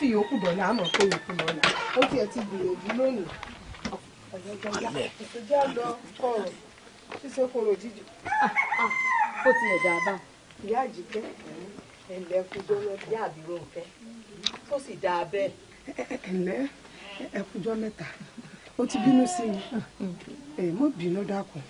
fi yòókù dọ̀là àmọ́ pé yòókù dọ̀là ó tiẹ̀ ti gbìyànjú lónìí ìtòjá lọ kọ̀rọ̀ ṣíṣe kòrò jíjù. ó ti ẹ̀ dáa bá ìyá àjíkẹ́ ẹ̀lẹ́ kújọ́ mẹ́ta ìyá àbúrò nfẹ́ tó sì dáa bẹ́ẹ̀. ẹ̀lẹ́ ẹ̀kújọ́ mẹ́ta ó ti bínú sí mi mo bínú dákun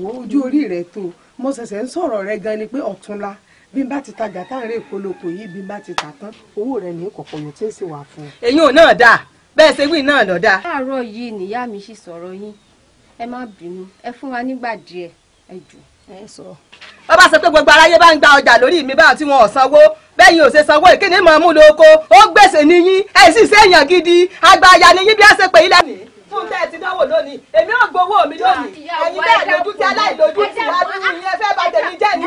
wo ojú orí rẹ tó mo ṣẹ̀ṣẹ̀ ń sọ̀rọ̀ rẹ gan ni pé ọ̀túnla bí n bá ti tajà táwọn eré ìpolówó yìí bí n bá ti tà tán owó rẹ ní kọ̀kọ̀ yóò tí ń sì wà fún un. èyí ò náà dáa bẹ́ẹ̀ ṣe wí náà lọ dáa. láàárọ̀ yìí nìyá mi sì sọ̀rọ̀ yín ẹ má bínú ẹ fún wa nígbà díẹ̀ ẹ jù ẹ sọ. wọ́n bá sọ pé gbogbo aráyé bá ń gba ọjà lórí mi báwọn tí wọn ò sanwó bẹ́ẹ̀ yín ò ṣe sanwó ìkíni mọ̀ mú lóko ó gbèsè níyín ẹ̀ sì ṣèyàn gidi àgbàyà níyín bí a ṣe pè é lẹ́nu. fún tẹ́ ẹ ti dánwò lónìí èmi ò gbowó mi lónìí ẹ̀yin bẹ́ẹ̀ lójú tí aláìlójú tí wàá dúró yín ẹ fẹ́ bà tèmi jẹ́ ní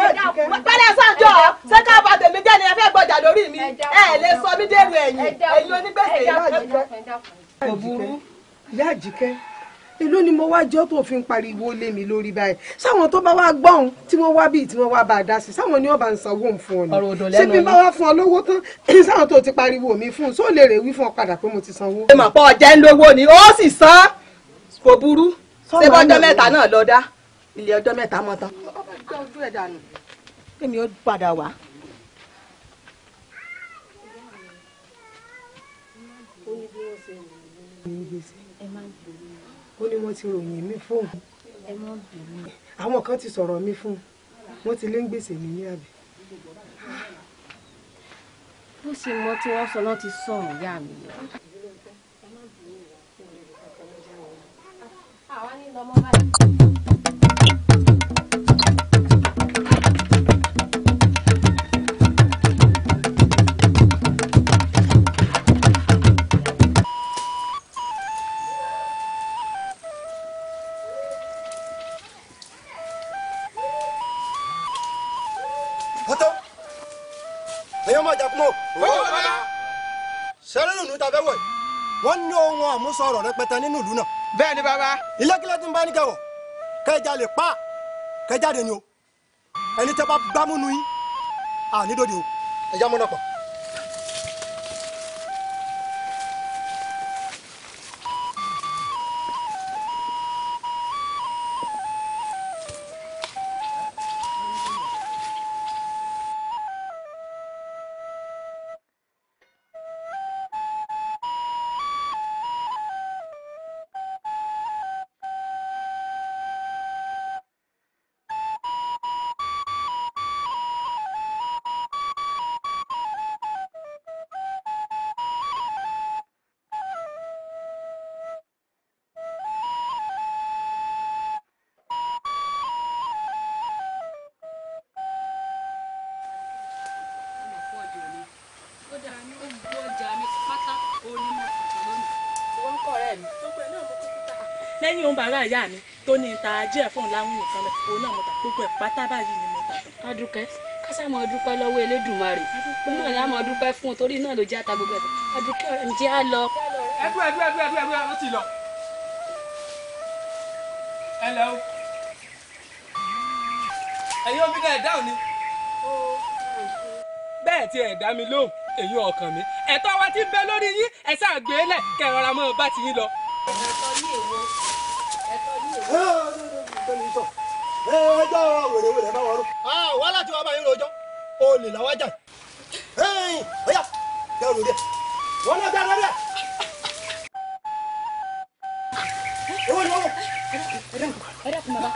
pẹ́lẹ́ sànjọ́ ṣé ká bà tèmi jẹ́ ní ẹ fẹ́ gbọ́jà lórí mi ẹ lè sọ mí dèrò ẹ̀yìn onígbèsè yìí. kò burú ìyá àjíkẹ́ èló ni mo wá jọ́ tó fi ń pariwo lé mi lórí báyìí sáwọn tó bá wá gbọ́n tí wọ́n wá bíi tí wọ́n wá bá a dá sí sáwọn ni wọ́n bá ń sanwó fún ọ ni ṣé bí bá wá fún ọ lówó tán sáwọn tó ti pariwo mi fún un só lè rè wí fún ọ padà pé mo ti sanwó. ṣé màá pọ̀ ọjà ń lówó ni ó sì san kò burú ṣé bọ́jọ́ mẹ́ta náà lọ dá ilé ọjọ́ mẹ́ta mọ́ tán. èmi ó padà wá. ó ní wọ́n ti ròyìn mi fóun àwọn kan ti sọ̀rọ̀ mi fún wọ́n ti lé ń gbèsè mi ní àbí. bó ṣe mọ tí wọ́n sọ náà ti sọ̀rọ̀ ìyá mi. àwa ní lọ́mọ báyìí. wọ́n ní ohun àmúsọ̀rọ̀ rẹpẹtẹ nínú ìlú náà. bẹ́ẹ̀ ni bàbá. ilé kílẹ̀ tí ń bá ní kẹwọ̀ kẹjà lè pa kẹjáde ni o ẹni tẹ́ bá gbámúnú yín ànídòdì o ẹ̀yà mọ́nà pọ̀. lẹ́yìn ohun bàbá ìyá mi tó ní ta ajé ẹ̀ fún láwọn nìkan lọ òun náà mo tà gbogbo ẹ̀ pátá báyìí ni mo tà. Adúkẹ́ kásá mọ dúpẹ́ lọ́wọ́ Elédùmarè òun náà ni a mọ dúpẹ́ fún un torí náà ló jẹ́ ata gbogbo ẹ̀. Adúkẹ́ ǹjẹ́ á lọ. ẹdú ó ti lọ. ẹ lẹ o ẹ̀yin omi náà ẹ dáhùn ni. bẹ́ẹ̀ tí ẹ dá mi lóhùn èyí ọkàn mi ẹ̀tọ́ wa ti bẹ lórí yín ẹ sáà gbé lẹ̀ kẹ́ ẹ rọra mọ́ bá ti yín lọ. ẹ̀tọ́ ní èwo ẹ̀tọ́ ní èwo. ẹjọ́ wèrèwèrè bá wọrú. wá láti wá bá yín rojọ́ olè làwọn jà ọ̀yà jẹ́ olórí ẹ̀ wọ́n náà jẹ́ olórí ẹ̀. owó ni owó. ẹ dẹ́kun bàbá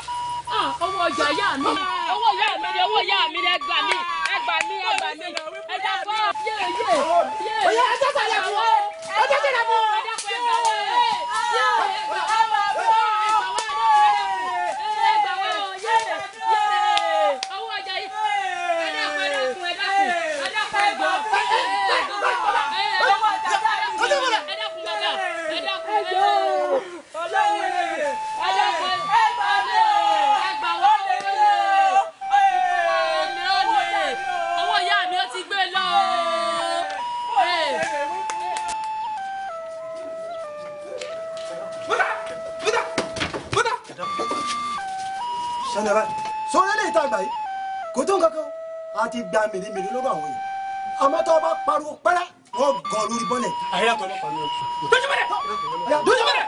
owó ọjà ìyá mi owó ìyá mi ni owó ìyá mi ni ẹ gbà mí ẹ gbà mí ẹ gbà mí ẹ dẹ́kun yé. ọ̀yà ẹ jẹ́ sàlẹ̀ fún ọ ẹ jẹ́ sàlẹ̀ fún ọ. ẹ dẹ́kun ẹ gbà wá sọ̀nà sọ̀rọ̀ lè ta gbà yìí kò tó nǹkan kan a ti gba mèremère lọ́wọ́ àwọn yìí àmọ́ tó o bá pariwo pẹ́rẹ́ wọ́n gan lórí bọ́lẹ̀. àyà kan lọ́pàá ni o. dójúbẹ̀rẹ̀ dójúbẹ̀rẹ̀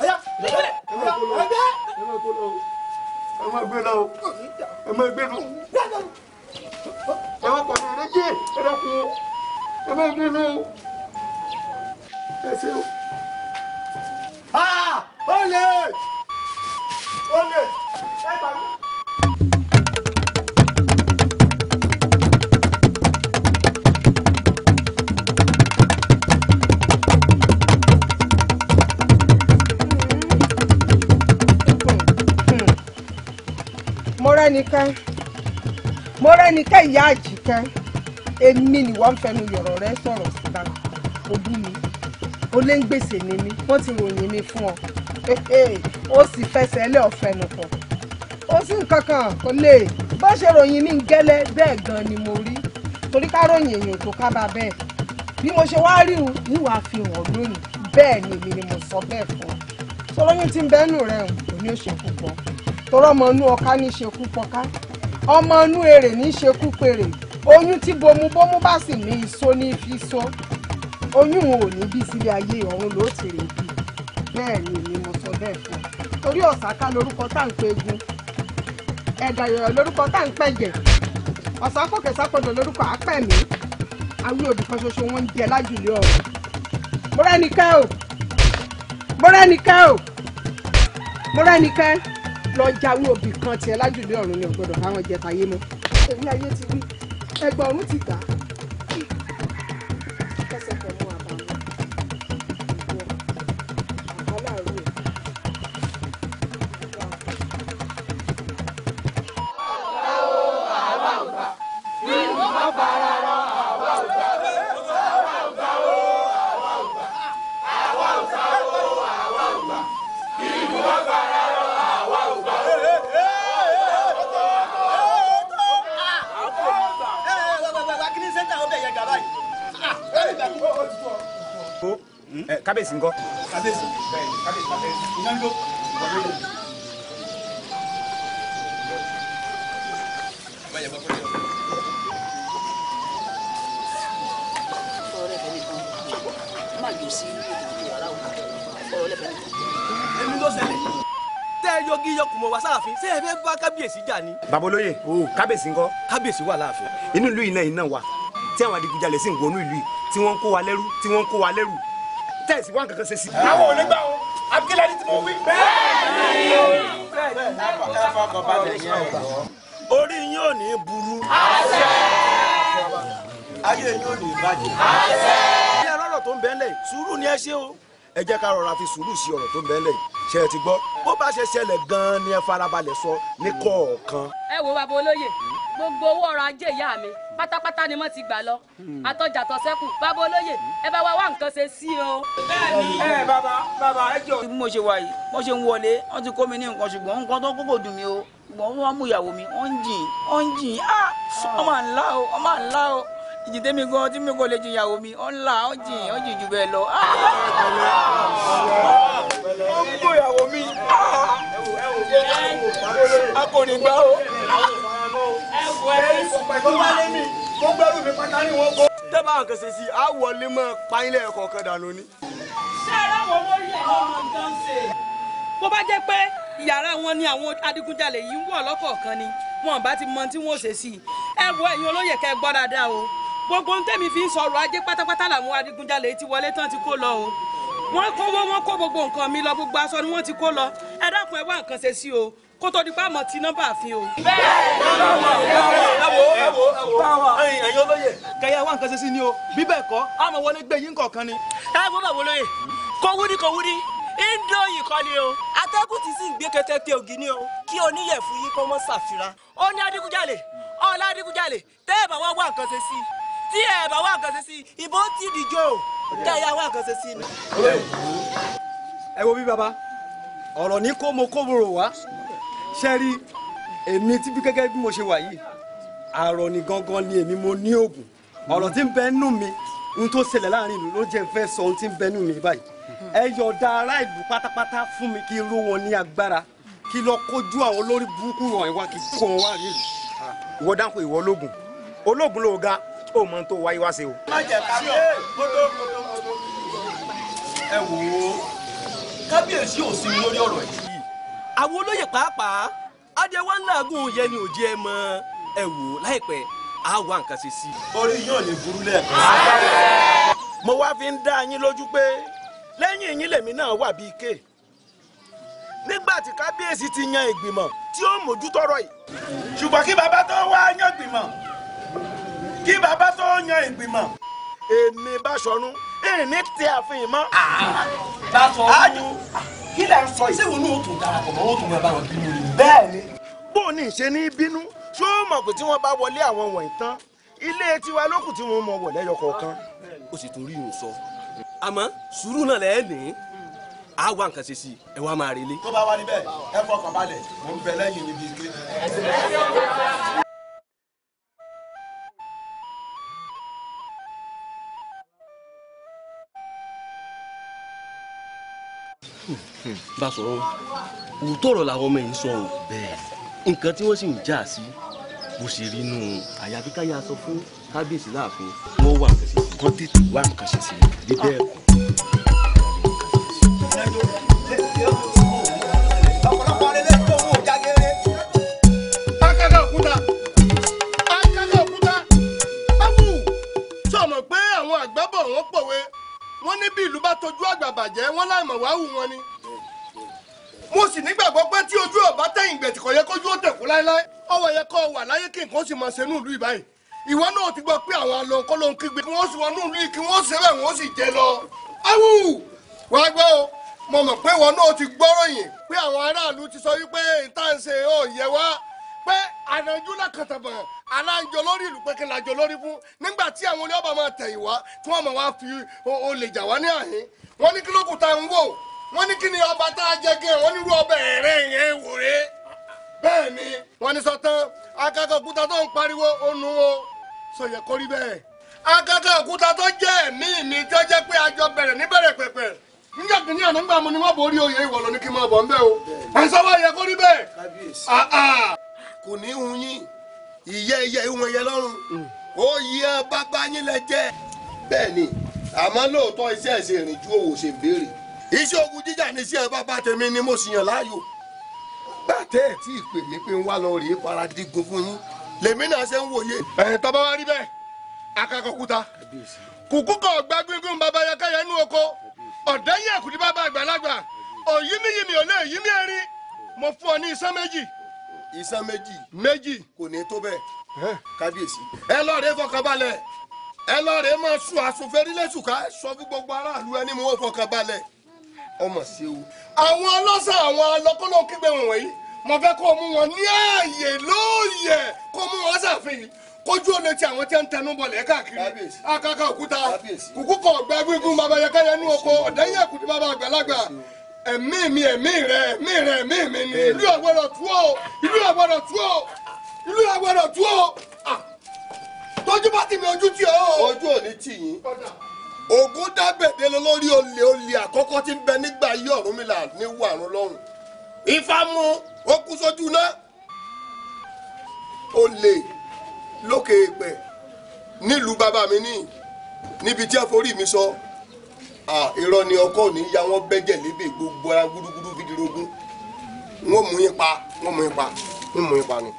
ẹ̀yà dójúbẹ̀rẹ̀. ẹ má gbé lọ o ẹ má gbé lọ ẹ má pàdé rẹ jẹ ẹ dákun ẹ má gbé lọ ẹ ṣe o. olè olè ẹ gbà mí. mo rẹ́nikẹ́ ìyá àjíkẹ́ èmi ni wọ́n ń fẹnu yọ̀rọ̀ rẹ sọ̀rọ̀ síta òbú mi ó lé ń gbèsè ní mi wọ́n ti ròyìn mi fún ọ ó sì fẹsẹ̀ lé ọ̀fẹ́ nìkan ó sì nǹkan kan kò lè bó ṣe ròyìn mi ń gẹ́lẹ́ bẹ́ẹ̀ gan ni mo rí torí ká ròyìn èèyàn tó ká bá bẹ́ẹ̀ bí mo ṣe wá rí un níwàá fi hàn lónìí bẹ́ẹ̀ ni èmi ni mo sọ bẹ́ẹ̀ fún ọ sọlọ́yún tí ń bẹ́nu rẹ̀ hàn kò ní ó ṣe púpọ̀ torọ́ ọmọ inú ọká ní ṣe kú pọ́ká ọmọ inú èrè ní ṣe kú pèrè oyún tí bomubomu bá sì ní iṣó ní fi so oyún ò ní bí sílé ayé ọ̀run ló ti rè bí bẹ́ẹ̀ ni èmi mo sọ bẹ́ẹ̀ fún ọ torí ọ̀sáká lórúkọ tá à ń pe egun ẹ̀dà yọ̀yọ̀ lórúkọ tá à ń pẹ̀jẹ̀ ọ̀sákòkè sápọ̀dọ̀ lórúkọ àpẹ̀mí awí òdì kan ṣoṣo wọn ń jẹ lájùlé ọ̀rọ̀ mo rẹ́nikẹ́ lọ jáwé òbí kan tiẹ̀ lájùlé ọ̀run ni ọ̀gbọ́dọ̀ fáwọn jẹ tayé mọ́ èmi ayé ti wí ẹgbọ̀rún ti gbà kẹsẹ̀ pẹ̀lú àbáwọn àbáláàrú ẹ̀. kábíyèsí ńkọ́. kábíyèsí iná ń jó. èmi ló ṣẹlẹ̀ tẹ́ ẹ yọgí yọkùnmọ̀ wá sáàfin ṣé ẹ fẹ́ bá kábíyèsí jà ni. babolóye kábíyèsí ńkọ́. kábíyèsí wà láàfin. inú ìlú yìí náà wà tí àwọn adigunjalè sì ń wọnú ìlú yìí tí wọ́n ń kó wa lẹ́rú tẹ́ẹ̀sì wá nǹkan kan ṣe sí. àwọn ò ní gbà wọn abíkẹ́lẹ́ ní tí mo wí. orí yín ò ní burú. ayé yín ò ní bàjẹ́. bí ẹ rọrọ tó ń bẹ́ẹ̀ lẹ̀ sùúrù ni ẹ ṣe o ẹ jẹ́ ká rọra fi sùúrù sí ọ̀rọ̀ tó ń bẹ́ẹ̀ lẹ̀ ṣe ẹ ti gbọ́ bó bá ṣe ṣẹlẹ̀ gan-an ni ẹ farabalẹ̀ sọ ní kọ̀ọ̀kan. ẹ wo bàbá olóyè gbogbo owó ọrọ̀ ajé ìyá mi pátápátá ni mo ti gbà lọ àtọjà tó ṣẹ́kù bàbá olóyè ẹ bá wa wá nǹkan ṣe sí o. ẹ bàbá ẹ jọ. bí mo ṣe wà yìí mo ṣe ń wọlé wọn ti kó mi ní nǹkan ṣùgbọ́n nǹkan tó kókò dùn mí o ṣùgbọ́n wọn mú ìyàwó mi ó ń jìn ọmọ ńlá o ìjì tẹ́mi gan tí mi kò lè ju ìyàwó mi ó ń jìn jù bẹ́ẹ̀ lọ. ó ń kó ìyàwó mi a kò ní gbá o. tẹ́bà nǹkan ṣe sí a wọlé mọ́ pààyàn ẹ̀kọ́ kan dànù ni. ṣé ara wọn lórí ẹ̀ lọ́mọ nǹkan ṣe. bó bá jẹ́ pé yàrá wọn ni àwọn adigunjalè yìí ń wọ̀ lọ́kọ̀ọ̀kan ni wọn bá ti mọ tí wọn ò ṣe sí i ẹ wo ẹ̀yin olóyè kẹ́ ẹ gbọ́ dáadáa o gbogbo ohun tẹ́mi fi ń sọ̀rọ̀ ajé pátápátá làwọn adigunjalè ti wọlé tán ti kó lọ o wọ́n kó gbogbo nǹkan mi lọ gbogbo aṣọ ni wọ́n ti kó lọ ẹ dákun ẹ wá nǹkan ṣe sí o kó tó di pa mọ̀ tí nọ́mbà fi o. ẹ̀yin olóyè kẹyà wá nǹkan ṣe sí ni o bí bẹ́ẹ̀ kọ́ àmọ́ wọlé gbé yín kọ̀ọ̀kan ni. ẹ gbọ́ bàbá olóyè kò wúrí indo yìí kọ́ ni o atẹ́kùn ti sì gbé kẹ́tẹ́kẹ́ ògì ni o kí oníyẹ̀fù yìí kó mọ́ ṣàfihàn ó ní adigunjalè ọ̀la adigunjalè tẹ́ ẹ̀ bá wá nǹkan ṣe sí tí ẹ̀ bá wá nǹkan ṣe sí ìbò ti dìjọ́ kẹyà wá nǹkan ṣe sí ni. ẹ wo bí baba ọ̀rọ̀ ní kó mo kóboro wá ṣe rí èmi tí bí gẹ́gẹ́ bí mo ṣe wà yìí àrọ̀ ni gangan ni èmi mo ní oògùn ọ̀rọ̀ tí ń bẹ nù mí ohun tó ṣẹlẹ̀ láàrin ìlú ló jẹ́ ń fẹ́ sọ ohun tí ń bẹ nù mí báyìí ẹ yọ̀ọ̀da ará ìlú pátápátá fún mi kí n ró wọn ní agbára kí lọ kojú àwọn olórí burúkú wọn ìwà kí kó wọn wá rí ìlú. ìwọ dáńkò ìwọ ológun ló ga ó mọ tó wáyé wá sí o. má jẹ ká ẹ wò ó kábíyèsí ò sí lórí ọ̀rọ̀ yìí. àwọn olóyè pàápàá adéwà ńláàgùn yẹn ni ò jẹ́ mọ́ ẹ wò láìpẹ́ á wá nǹkan ṣe sí. orí yóò ní burú lẹ́ẹ̀kan. mo wá fi ń dá yín lójú pé lẹ́yìn yín lèmi náà wà bíi ké nígbà tí kábíyèsí ti yan ìgbìmọ̀ tí ó mójútọ́rọ̀ yìí. ṣùgbọ́n kí bàbá tó wá yan ìgbìmọ̀ kí bàbá tó yan ìgbìmọ̀. èmi Báṣọ̀run ìní tí a fi mọ́. Báṣọ̀run kí lẹ ń sọ ìṣèwọ̀n náà ó tún darapọ̀ mọ́ ó tún máa bá wọn bínú ni. bẹ́ẹ̀ ni bó o ní ìṣe ní bínú ṣó mọ̀ pé tí wọ́n bá wọlé àwọn wọ̀nyí tán ilé tiwa lókù tí wọ́n mọ̀ wọ̀ lẹ́yọ kọ̀ọ̀kan. ó sì tún rí ìhùn sọ àmọ́ sùúrù náà lẹ́ẹ̀ ní á wá nǹkan ṣe sí ẹ wá máa relé. tó bá wá níbẹ̀ ẹ fọkàn balẹ̀ mò ń bẹ lẹ́yìn níbi ike. Báṣọ̀run òótọ́ ọ̀rọ̀ làwọn ọmọ yìí sọ ọ́ bẹ́ẹ̀ nǹkan tí wọ́n sì ń jà sí bó ṣe rí nù àyàfi káyà sọ fún kábíyèsí láàfin wọ́n wà nǹkan ṣe sí wọ́n tètè wá nǹkan ṣe sí bí bẹ́ẹ̀ kọ́. ọ̀pọ̀lọpọ̀ rẹ̀ lè tó owó jágere. akẹ́kọ̀ọ́ òkúta báwo sọ̀mọ̀ pé àwọn àgbẹ̀bọ̀ wọn pòwe wọ́n ní bí ìlú bá tojú àgbà bàjẹ́ wọ́n láìmọ̀ wá hù wọn ni. mo sì nígbàgbọ́ pé tí ojú ọba tẹ̀yìn gbẹ̀tì kò yẹ kójú ó tẹ̀kú láéláé ọwọ́ yẹ kó wà láyé kí nǹkan sì máa ṣe ní ìlú ìbáyìí. ìwọ náà ti gbọ́ pé àwọn alọ́kọ́ ló ń kígbe kí wọ́n sì wọnú ìlú yìí kí wọ́n ṣe bẹ́ẹ̀ wọ́n sì jẹ lọ. awù wàá gbọ́ o mo mọ̀ pé ìwọ náà ti gbọ́ròyìn pé àwọn aráàlú ti sọ wípé ìtànṣe ò yẹ wá pé ànájú lákàtàbọ̀n aláǹjọ lórí ìlú pé kí n lájọ lórí fún nígbà tí àwọn olè ọba máa tẹ̀yìn wá tí wọ́n máa wá fi olè jà wá ní àhín wọ́n ní kí ló kù tá à ń wò wọ́n ní kí ni ọba tá a jẹ gẹ́ wọ́n ní irú ọbẹ̀ ẹ̀rẹ́ yẹn wò rè bẹ́ẹ̀ ni wọ́n ní sọ́tán akẹ́kọ̀ọ́ òkúta tó ń pariwo onu o sọ yẹ kó rí bẹ́ẹ̀ akẹ́kọ̀ọ́ òkúta tó jẹ́ ẹ̀mí mi tó jẹ́ pé àjọ bẹ̀rẹ̀ níbẹ̀rẹ̀ pẹ̀pẹ̀ nígbà tí ní àná ńgbà mo ni wọ́n borí oyè ìwọ̀ lọ ní kí n máa bọ̀ ń bẹ́ o ẹ̀sọ́ wá yẹ kó rí bẹ́ẹ̀ kò ní hun yín ìyẹ́ ìhun ẹ̀yẹ lọ́rùn ó yẹ bàbá yín lẹ jẹ́ bẹ́ẹ̀ ni àmọ́ lóòótọ́ iṣẹ́ ẹ̀sìn ìrìn ju òwò ṣe ń béèrè iṣẹ́ ogun jíjà ní iṣẹ́ bàbá tèmi ni mo sì yàn láàyò gbàtẹ́ ẹ̀ tí ì pè mí pé ń wá lọ rèé paradigun fún yín lèmi náà ṣe ń wòye. ẹ̀yìn tọ́ bá wá rí bẹ́ẹ̀ akakọ̀kúta kùkú kan ọ̀gbá gbígbún bàbá yakẹ́yẹ inú oko ọ̀dẹ́yìn ẹ̀kúndí bàbá àgbàlagbà òyìnbíyìnbí ò lè yí mi ẹ̀rín mo fún ọ ní iṣan méjì. iṣan méjì kò ní tó bẹ́ẹ̀ kábíyèsí. ẹ lọ rèé fọkànbalẹ̀ ẹ lọ rèé máa sùn àsùnfẹ́rí lẹ́sùká sọ fún gbogbo aráàlú ẹni mo fọkànbalẹ̀ ọmọ sí o. àwọn ọlọ́sàn àwọn alọ́kọ́lọ́ kígbe wọ̀nyí mo fẹ́ kó mú wọn ní ààyè lóòyè kó mú wọn ṣàfihàn kójú ó lè ti àwọn tí ń tẹnu bọ̀lẹ̀ káàkiri akaka òkúta kùkú kan ọ̀gbẹ́ gbígun bàbá yẹkẹ́yẹ nú oko ọ̀dẹ́yìn ẹ̀kúndí bàbá àgbàlagbà ẹ̀mí mi ẹ̀mí mi ni ìlú àgbọ̀dọ̀ tú o ìlú àgbọ̀dọ̀ tú o tójú bá ti mi ojú tí o. ojú ò ní tì yín ogun dábẹ̀dẹ̀ lórí olè àkọ́kọ́ tí ń bẹ nígbà yí Ọ̀rúnmìlà ní wàrún lọ́rùn Ifá mú ó kú sójú náà olè lókè èpẹ̀ nílùú bàbá mi níbi tí ẹ forí mi sọ irọ́ ni ọkọ ní ya wọ́n bẹ́jẹ̀ lébi gbogbo ara gúdúgúdú fìdírógún wọ́n mú yín pa ni.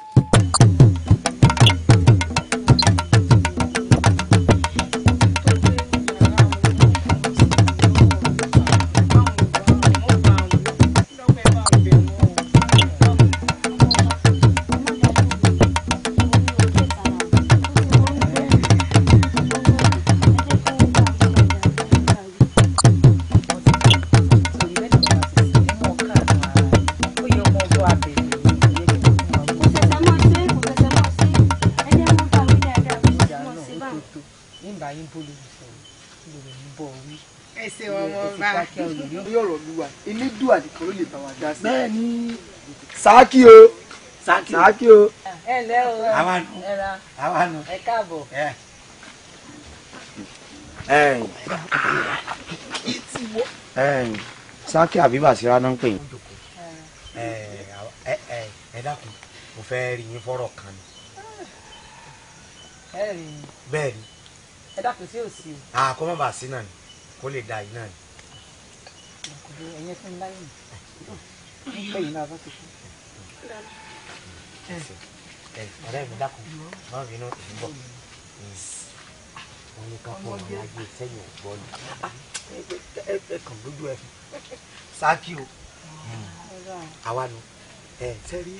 bẹ́ẹ̀ni sáàkì o. ẹ ǹlẹ́ o àwa nù ẹ káàbọ̀. sáàkì àbí Bàṣírá náà ń pè yín. ẹ dákun mo fẹ́ rí yín fọ́rọ̀ kan ni. bẹ́ẹ̀ ni. ẹ dákun sí òsì o. kó má bàa sí náà ni kó lè da yìí náà ni. ẹ̀yin fún mi láyé mi lẹ́yìn náà bá ti kú. ọ̀rẹ́ mi dákun má bínú ìbọ̀ wọn ní ká fún ọmọ ayé sẹ́yìn ọ̀gbọ́n ni ẹ kàn lójú ẹ Ṣákì o àwa nu sẹ́rí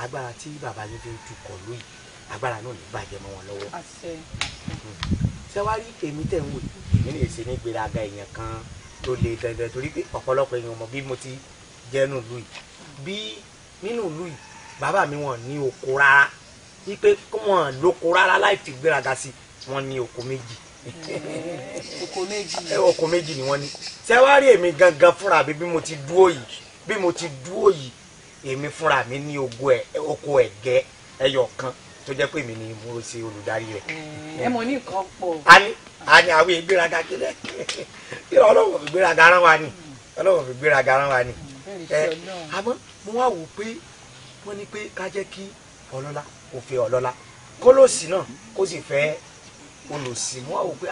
agbára tí bàbá yín fi ń tukọ̀ lóyè agbára náà ní bàjẹ́ mọ́ wọn lọ́wọ́. ṣé wàá rí èmi tẹ̀ ń wò mí lè ṣe ní gbéraga èèyàn kan tó le dandan torí pé ọ̀pọ̀lọpọ̀ èèyàn mọ̀ bí mo ti jẹ́ nù lùyì bí nínú lùyì bàbá mi wọn ní oko rárá wípé wọn lóko rárá láì fi gbéraga sí wọn ní oko méjì. oko méjì ni wọ́n ní. ṣé wàá rí èmi gangan fúnra mi bí mo ti dúró yìí èmi fúnra mi ní oko ẹ̀gẹ́ ẹyọ kan tó jẹ́ pé èmi ni mo ṣe olùdarí rẹ̀. ẹ mọ̀ ní nǹkan pọ̀. a ní àwọn ìgbéraga kílẹ̀ kí ọlọ́wọ́ fi gbéraga rán wa ni ọlọ́wọ́ fi gbéraga rán wa ni. àmọ́ mo wá wò pé wọ́n ní pé ká jẹ́ kí ọlọ́lá kò fẹ́ ọlọ́lá kó lòsì náà kó sì fẹ́ olòsì. mo wá wò pé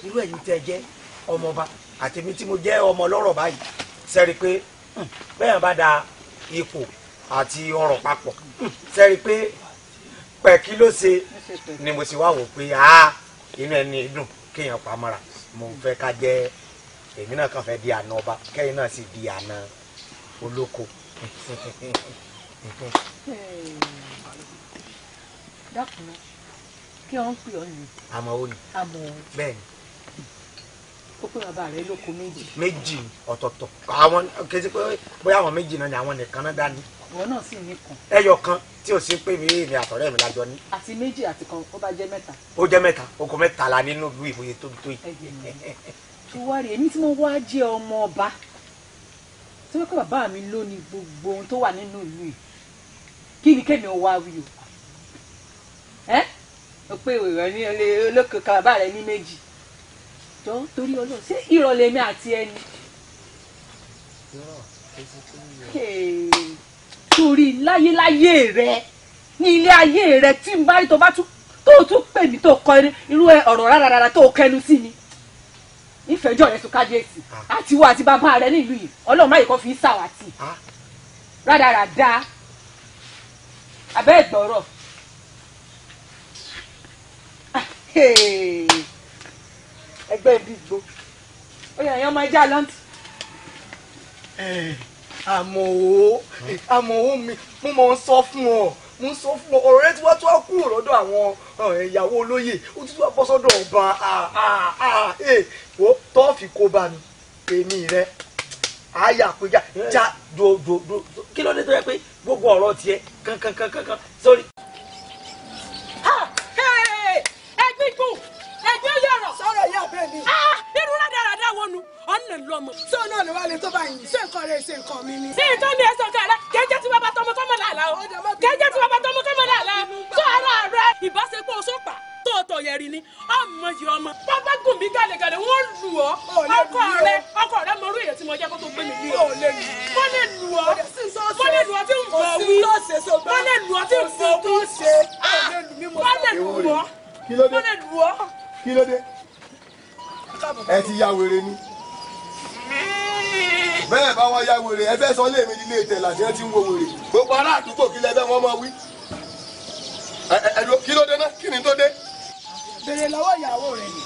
irú ẹ̀yin tẹ́ jẹ́ ọmọọba àtẹ̀mí tí mo jẹ́ ọmọ ọlọ́rọ̀ báyìí sẹ́rí pé bẹ́ẹ̀ bá da ipò àti ọrọ̀ papọ̀ sẹ́rí pé pẹ̀kí ló ṣe ni mo sì wá wò pé inú ẹni dùn kéèyàn pamọ́ra mo fẹ́ ká jẹ́ èmi náà kàn fẹ́ di àna ọba kẹ́yìn náà sì di àna olóko. dákun kí wọ́n pè ọ́ ni. àmọ́ ó ní. bẹ́ẹ̀ ni. ó pé bàbá rẹ lóko méjì ọ̀tọ̀ọ̀tọ̀ àwọn kejì pé bóyá àwọn méjì náà ni àwọn nìkan náà dání. ìwọ náà sì ní kan. ẹyọ kan tí o sì pè mí èmi àtọ̀rẹ́ mi lájọ ní. àti méjì àti kan ó bá jẹ́ mẹ́ta. ó jẹ́ mẹ́ta oko mẹ́ta la nínú ìlú ìbòye tóbi tó yìí. tó wá rí èmi tí mo wá jẹ́ ọmọ ọba tí wọ́n kọ́ bàbá mi ló ní gbogbo ohun tó wà nínú ìlú yìí kí ni kémi ò wá wí o. ó pé ìrọ̀ ní olókè kan bàbá rẹ ní méjì jọ torí Ọlọ́run ṣé ìrọ̀lẹ́ mi àti ẹni. torí láyéláyé rẹ ní ilé ayé rẹ tí n bá rí tó tún pè mí tó kọ irú ọ̀rọ̀ rárára tó kẹnu sí mi ìfẹjọ́ rẹ sùn kábíyèsí àti wo àti bàbá rẹ nílùú yìí Ọlọ́run má yìí kọ́ fi ṣàwátì rádaràda abẹ́ ìgbọ̀rọ̀ ẹgbẹ́ ìdìgbò ó yẹ ẹ̀yàn máa já lọ́ntì. àmọ́ ó mi mo mọ̀ ń sọ fún ọ ọ̀rẹ́ tí wọ́n tún wá kúrò lọ́dọ̀ àwọn ìyàwó olóyè ó tún wá bọ́ sọ́dọ̀ ọba wo tọ́ọ̀fì kó bá mi èmi rẹ àyà péjà já do kí ló dé tó yẹ pé gbogbo ọ̀rọ̀ tiẹ̀ kankan sórí. ẹgbẹ́ yọ̀rọ̀ sọ̀rọ̀ yà bẹ́ẹ̀ ni. irú rádaràdà wo nu ọ̀nà lọ́mọ. sọ náà ló wá lè tó báyìí ṣé nǹkan rẹ̀ ṣe nǹkan mi ni. sí ìtọ́ ni ẹ̀sọ́ kẹrẹ kẹjẹ tí bàbá tọmọ kọ́mọ làlá o kẹjẹ tí bàbá tọmọ kọ́mọ làlá tó ara rẹ ìbáṣepọ̀ sọ́pà tó yẹri ni ọmọ yìí ọmọ bàbá gùn mí gàlẹ́gàlẹ́ wọ́n lù ọ́ ọkọ rẹ mọ orí èyí tí mo jẹ́ kó tó gbé mi ní o. wọ́n lè lù ọ́ tí ń bọ̀ wí wọ́n lè lù ọ́ tí ń bọ̀ wí wọ́n lè lù ọ́. kí ló dé ẹ ti ya wèrè ni bẹ́ẹ̀ bá wọn ya wèrè ẹ fẹ́ sọ léèmí nílé ìtẹ̀lá tí wọ́n ti ń wo wèrè gbogbo ará àdúgbò kí lẹ́fẹ́ wọ́n máa wí kí ló dé náà kí ni tó dé. bèrè lọ́wọ́ ìyàwó rẹ̀ ni.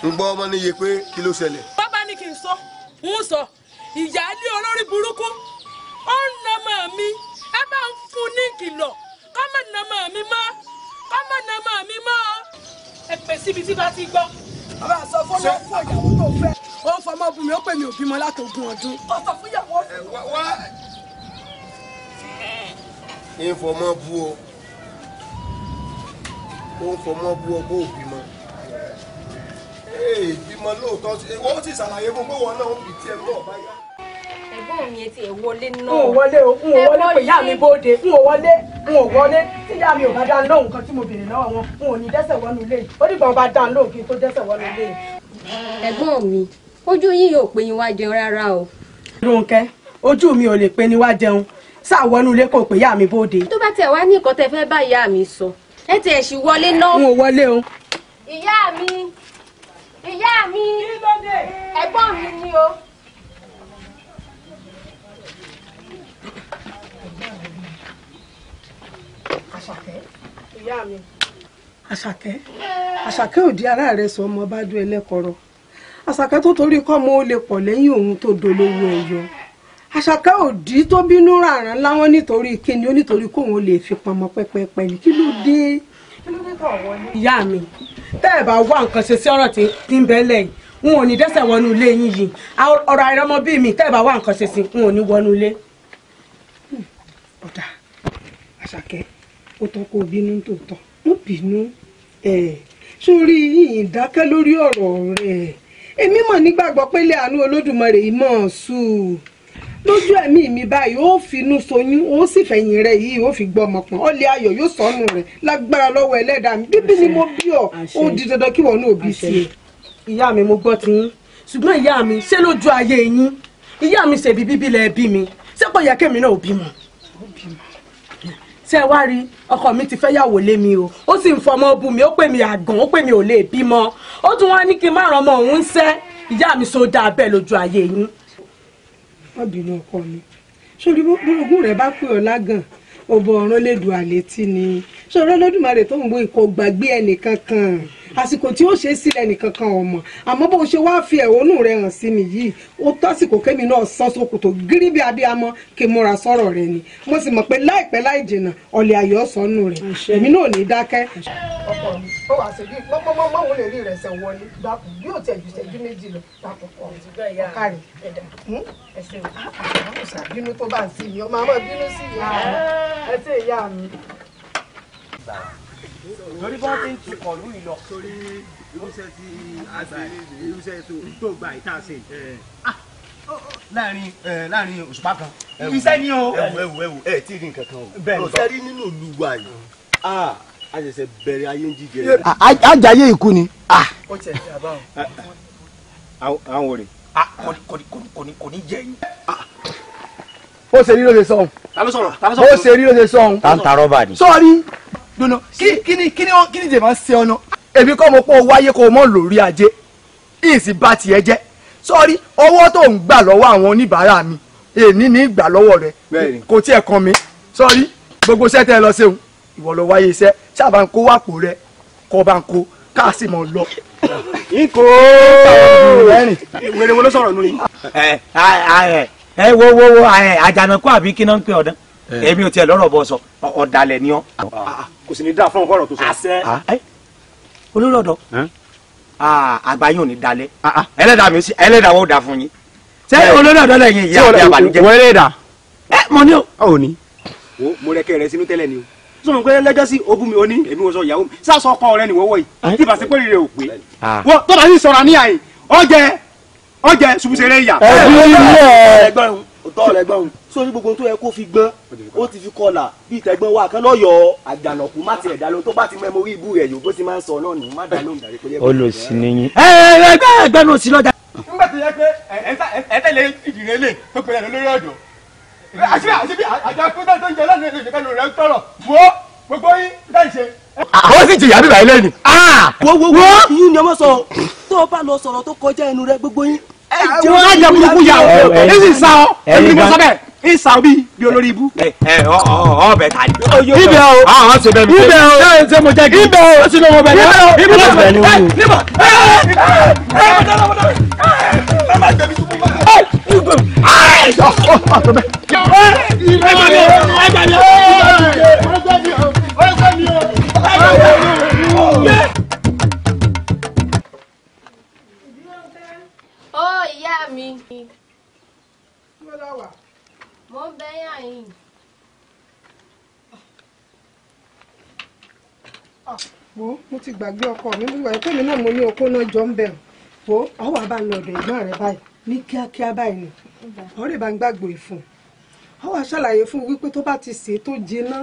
ń gbọ́ ọmọ níye pé kí ló ṣẹlẹ̀. bàbá ní kí n sọ ìyáálé olórí burúkú ó ń nà mọ́ mi ẹ bá ń fún ní ìkìlọ̀ ká má nà mọ́ mi mọ́ ẹ pè síbi tí bá ti gbọ́. bàbá sọ fún ìyàwó tó fẹ́ ó ń fọmọ bùnmi ó pè mí ò bímọ látògún ọdún ó sọ fún ìyàwó. wá ń fọmọ bú ọ kó o bímọ bímọ lóòótọ́ wọ́n ti ṣàlàyé fún pé wọn náà ń bì tí ẹ náà bá yá. ẹ̀gbọ́n mi ti ẹ̀ wọlé náà. n ò wọlé pé ìyá mi bóde n ò wọlé tí ìyá mi ò bá dá lóhùn kan tí mo béèrè lọ́wọ́ wọn n ò ní dẹ́sẹ̀ wọnú ilé yìí ó dìgbà wọn bá dá lóhùn kí n tó dẹ́sẹ̀ wọnú ilé yìí. ẹ̀gbọ́n mi ojú yín yóò pé yín wá jẹun rárá o. Rónkẹ́ ojú mi ò lè pé ni wá jẹun sáwọnú ilé kò pé ìyá mi bóde. tó bá tẹ̀ wá ní nǹkan tẹ́ fẹ́ bá ìyá mi sọ ẹ tiẹ̀ sì wọlé náà. n ò wọlé o. ìyá mi ẹ̀gbọ́n mi ni o. Àṣàkẹ́ ìyá mi. Àṣàkẹ́ ò di ara rẹ̀ sọ ọmọ bá dún ẹlẹ́kọ̀ọ́rọ́. Àṣàkẹ́ tó torí kọ́ ọmọ ó lè pọ̀ lẹ́yìn òun tó dolówó ẹ̀yọ. Àṣàkẹ́ ò dí tó bínú ràrán láwọn nítorí kíni ó nítorí kóun lè fi pamọ́ pẹ́pẹ́pẹ́ ní kí ló dé. Ìyá mi tẹ́ ẹ̀ bá wá nǹkan ṣe sí ọ̀rọ̀ tí ń bẹ́lẹ̀ yìí n ò ní dẹ́sẹ̀ wọnú ilé yín yìí ọ̀rọ̀ àìrọ́mọ bí mi tẹ́ ẹ̀ bá wá nǹkan ṣe sí n ò ní wọnú ilé. ọ̀dà Àṣàkẹ́ ó tọ́ kó bínú tòótọ́ ó bínú sórí yìnyín dákẹ́ lórí ọ̀rọ̀ rẹ̀ èmi mọ̀ nígbàgbọ́ pé ilé àánú Olódùmarè yìí mọ̀ sùn lójú ẹ̀mí mi báyìí ó finú soyún ó sì fẹ̀yìn rẹ̀ yìí ó fi gbọ́ ọmọ pọ̀n ọ̀lẹ́ ayọ̀ yóò sọnù rẹ̀ lágbára lọ́wọ́ ẹlẹ́dàá mi bíbí ni mo bí ọ ó di dandan kí wọn náà bí sí i. ìyá mi mo gbọ́ ti yín ṣùgbọ́n ìyá mi ṣé lójú ayé yín ìyá mi ṣèbí bíbí lẹ bí mi ṣé kò yẹ kémi náà ò bímọ. ṣé ẹ wá rí ọkọ mi ti fẹ́ yàwó lé mi o ó sì ń fọmọ bú mi ó pè mí àgàn ó pè mí ò lè bímọ ó tún wá ní kí n má ràn ọmọ òun ń sẹ́ ìyá mi so dáa bẹ́ẹ̀ lójú ayé yín. wọ́n bínú ọkọ mi sórí gbogbo rẹ̀ bá pè ọ́ lágàn ọbọ̀ ọ̀run lè dùn àlétí ni sọ̀rọ̀ Olódùmarè tó ń bo ìkọ̀ gbàgbé ẹnìkankan àsìkò tí ó ṣe é sílẹ̀ ẹnìkankan ọmọ àmọ́ bó ṣe wáá fi ẹ̀hónú rẹ̀ hàn sí mi yìí ó tásìkò kémi náà sán sókòtò gírí bí abiyamọ kí n múra sọ̀rọ̀ rẹ̀ ni mo sì mọ̀ pé láìpẹ́ láì jìnnà ọ̀lẹ̀ ayọ̀ sọnù rẹ̀ èmi náà ò ní dákẹ́. ọkọ mi ó wàá ṣe bí mọ́mọ́ lè rí ìrẹsẹ̀ wọlé dákun bí ó tẹ̀jú ṣẹ́jú méjì lọ dákun kọ́ ọ̀kárì ẹ̀sìn bínú tó bá ń sí mi ọmọ àmọ́ bínú sí ìyá mi ẹ̀sìn ìyá mi. lórí bọ́n ti ń tukọ̀ lú ìlọ. sórí irúṣẹ́ tí a gbà irúṣẹ́ tó gbà ìta ṣe láàrin òṣùpá kan. iṣẹ́ ni o. ẹwù ẹ tí ì rí nǹkan kan o. bẹ́ẹ̀ ni sẹ́rí nínú ìlú wa yìí a ṣẹ̀ṣẹ̀ bẹ̀rẹ̀ ayé ń jíjẹ. ajáyé ikú ni. ó tiẹ̀ ti àbáwọn. àwọn òrè kò ní jẹ yín. ó ṣe rí ló ṣe sọ̀hún. ta ló sọ̀rọ̀. ó ṣe rí ló ṣe sọ̀hún. ta ń ta rọ́bà ni. sọ́ọ́rí dunu kí ni jẹ̀ máa ń ṣe ọ̀nà èmi kọ́ mo pọ̀ wáyé kó o mọ̀ lórí ajé ìsì bá tiẹ̀ jẹ́ sọ́ọ́rí owó tó ń gbà lọ́wọ́ àwọn oníbàárà mi èní ní ìgbà lọ́wọ́ rẹ̀ kò tiẹ̀ kan mi sọ́ọ́rí gbogbo iṣẹ́ tẹ́ ẹ lọ ṣeun ìwọ lọ wáyé iṣẹ́ sábà ń kó wàpò rẹ kọ́ bá ń kó káàsì mọ̀ lọ. nkó wèrè wo ló sọ̀rọ̀ nù yín. wo àjànàkú àbí kí náà ń pè ọ̀dán èmi ò tiẹ̀ lọ́rọ̀ bọ́ sọ ọ̀dàlẹ̀ ni ọ́. kò sì ní dáa fún ọkọ̀ ọ̀rọ̀ tó sọ. àṣẹ olólọ́dọ̀ àgbáyé ò ní dalẹ̀ ẹlẹ́dàá wo dà fún yín ṣé olólọ́dọ̀ lẹ́yìn ìyá àbí àbàlùjẹ́. wọ́n lè dà. mo ní o. ò ní. mo rẹ kẹ́ rẹ sínú tẹ́lẹ̀ ni o sọ̀rọ̀ pé lẹ́jọ́ sí ogún mi ò ní èmi ò sọ ìyàwó mi sásọ ọkọ rẹ nìwọ́wọ́ yìí tí bàtí pé rírẹ ò pé wọ́n tó bá sì sọ̀rọ̀ ní àyè ọjẹ́ ṣubúṣeré ìyà. ẹgbẹ́ ọ̀rẹ́gbọ́n sórí gbogbo tó yẹ kó fi gbọ́n ó ti fi kọlà bíi tẹ̀gbọ́n wa kan lọ́yọ̀ọ́ àjànàkú má tiẹ̀ dá lóhùn tó bá ti mẹ́mórí ibú rẹ̀ yòó bó ti máa ń sọ náà nù má dá lóhùn dàrí pé yẹ kó. olùsí ni yín. ẹgbẹ́ ló sí lọ́jà. nígbà tó yẹ pé ẹ tẹ̀lé ìdìrẹ́ lè tó pè é lórí ọ̀dọ̀ àṣìbí àjàkú tó ń jẹ lọ́nà ìlú ìkànnì rẹ̀ ń tọrọ wo gbogbo yín dáì ṣe. àwọn sì jìyà bíbá ilé ni. wo yín ni ọmọ sọ tó o bá lọ sọ̀rọ̀ tó kọjá ẹnu rẹ gbogbo yín. wọ́n á jẹ burúkú yà ó ẹ sì sá ọ ẹni mo sọ bẹ́ẹ̀ ń sá ọ bí olórí ibú. ọbẹ̀ ta ni. ibẹ̀ o àwọn ṣe bẹ́ẹ̀ mi. ibẹ̀ o ṣe mo jẹ́ kí. ibẹ̀ o ó sì lọ́wọ́ bẹ̀ ibẹ̀ o ibẹ̀ o ibẹ̀ ni wọ́n. níbọ̀ ó ìyá mi mo ń bẹ yàn yín. wo mo ti gbàgbé ọkọ mi nígbà pé mi náà mo ní okó náà jọ ń bẹ̀ wo ọwọ́ àbá lọ ọ̀dọ̀ ìgbọ́n rẹ báyìí ní kíákíá báyìí ni ọ̀rẹ́ bá ń gbàgbọ́ ìfún ọwọ́ àṣàlàyé fún wípé tó bá ti sè tó jiná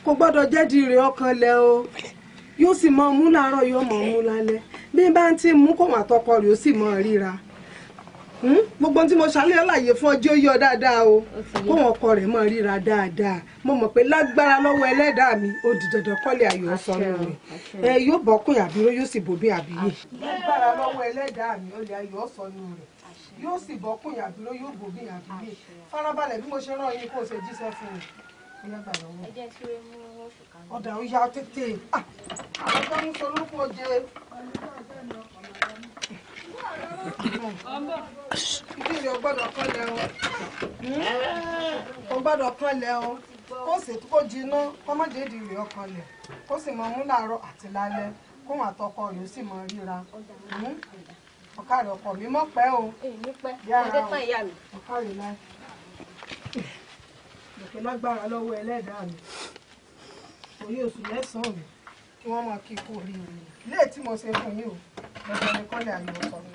kò gbọ́dọ̀ jẹ́dí rẹ̀ ọkàn lẹ o yóò sì mọ mú láàárọ̀ yóò mọ mú lálẹ́ bí bá ń ti mú kó wọn àtọkọ rẹ̀ ó sì mọ ríra gbogbo tí mo ṣàlàyé láàyè fún ọjọ́ yọ dáadáa o kó wọn ọkọ rẹ̀ mọ̀ ríra dáadáa mo mọ̀ pé lágbára lọ́wọ́ ẹlẹ́dàá mi ó di dandan kọ́lé ayọ̀ sọnù rẹ̀ yóò bọ́kùn àbíró yóò sì bòbí àbíyè lágbára lọ́wọ́ ẹlẹ́dàá mi ó lè ayọ̀ sọnù rẹ̀ yóò sì bọ́kùn àbíró yóò bòbí àbíyè farabalẹ̀ bí mo ṣe rán yín kó o ṣe jíṣẹ́ fún un ọ̀dà ó yá tètè àwọn tó ń sọ lóko jẹ ìdílé ọgbọ́dọ̀ kọ́lẹ̀ o ọgbọ́dọ̀ kọ́lẹ̀ o kó sì kó jiná kó má jẹ́ ìdílé ọkọlẹ̀ kó sì mọ mú làárọ̀ àti lálẹ́ kó wọn àtọkọ rẹ̀ ó sì mọ ríra ọ̀kàrẹ̀ ọkọ mi mọ̀ pẹ́ o yára o ọ̀kàrẹ̀ láì ìpè lágbára lọ́wọ́ ẹlẹ́dàá mi oyè oṣù mẹ́sàn-án mi kí wọ́n máa kí ikú oríire ilé tí mo ṣe fún yín o lọ́jọ́ ní kọ́lẹ̀ ayọ̀ sọ mi.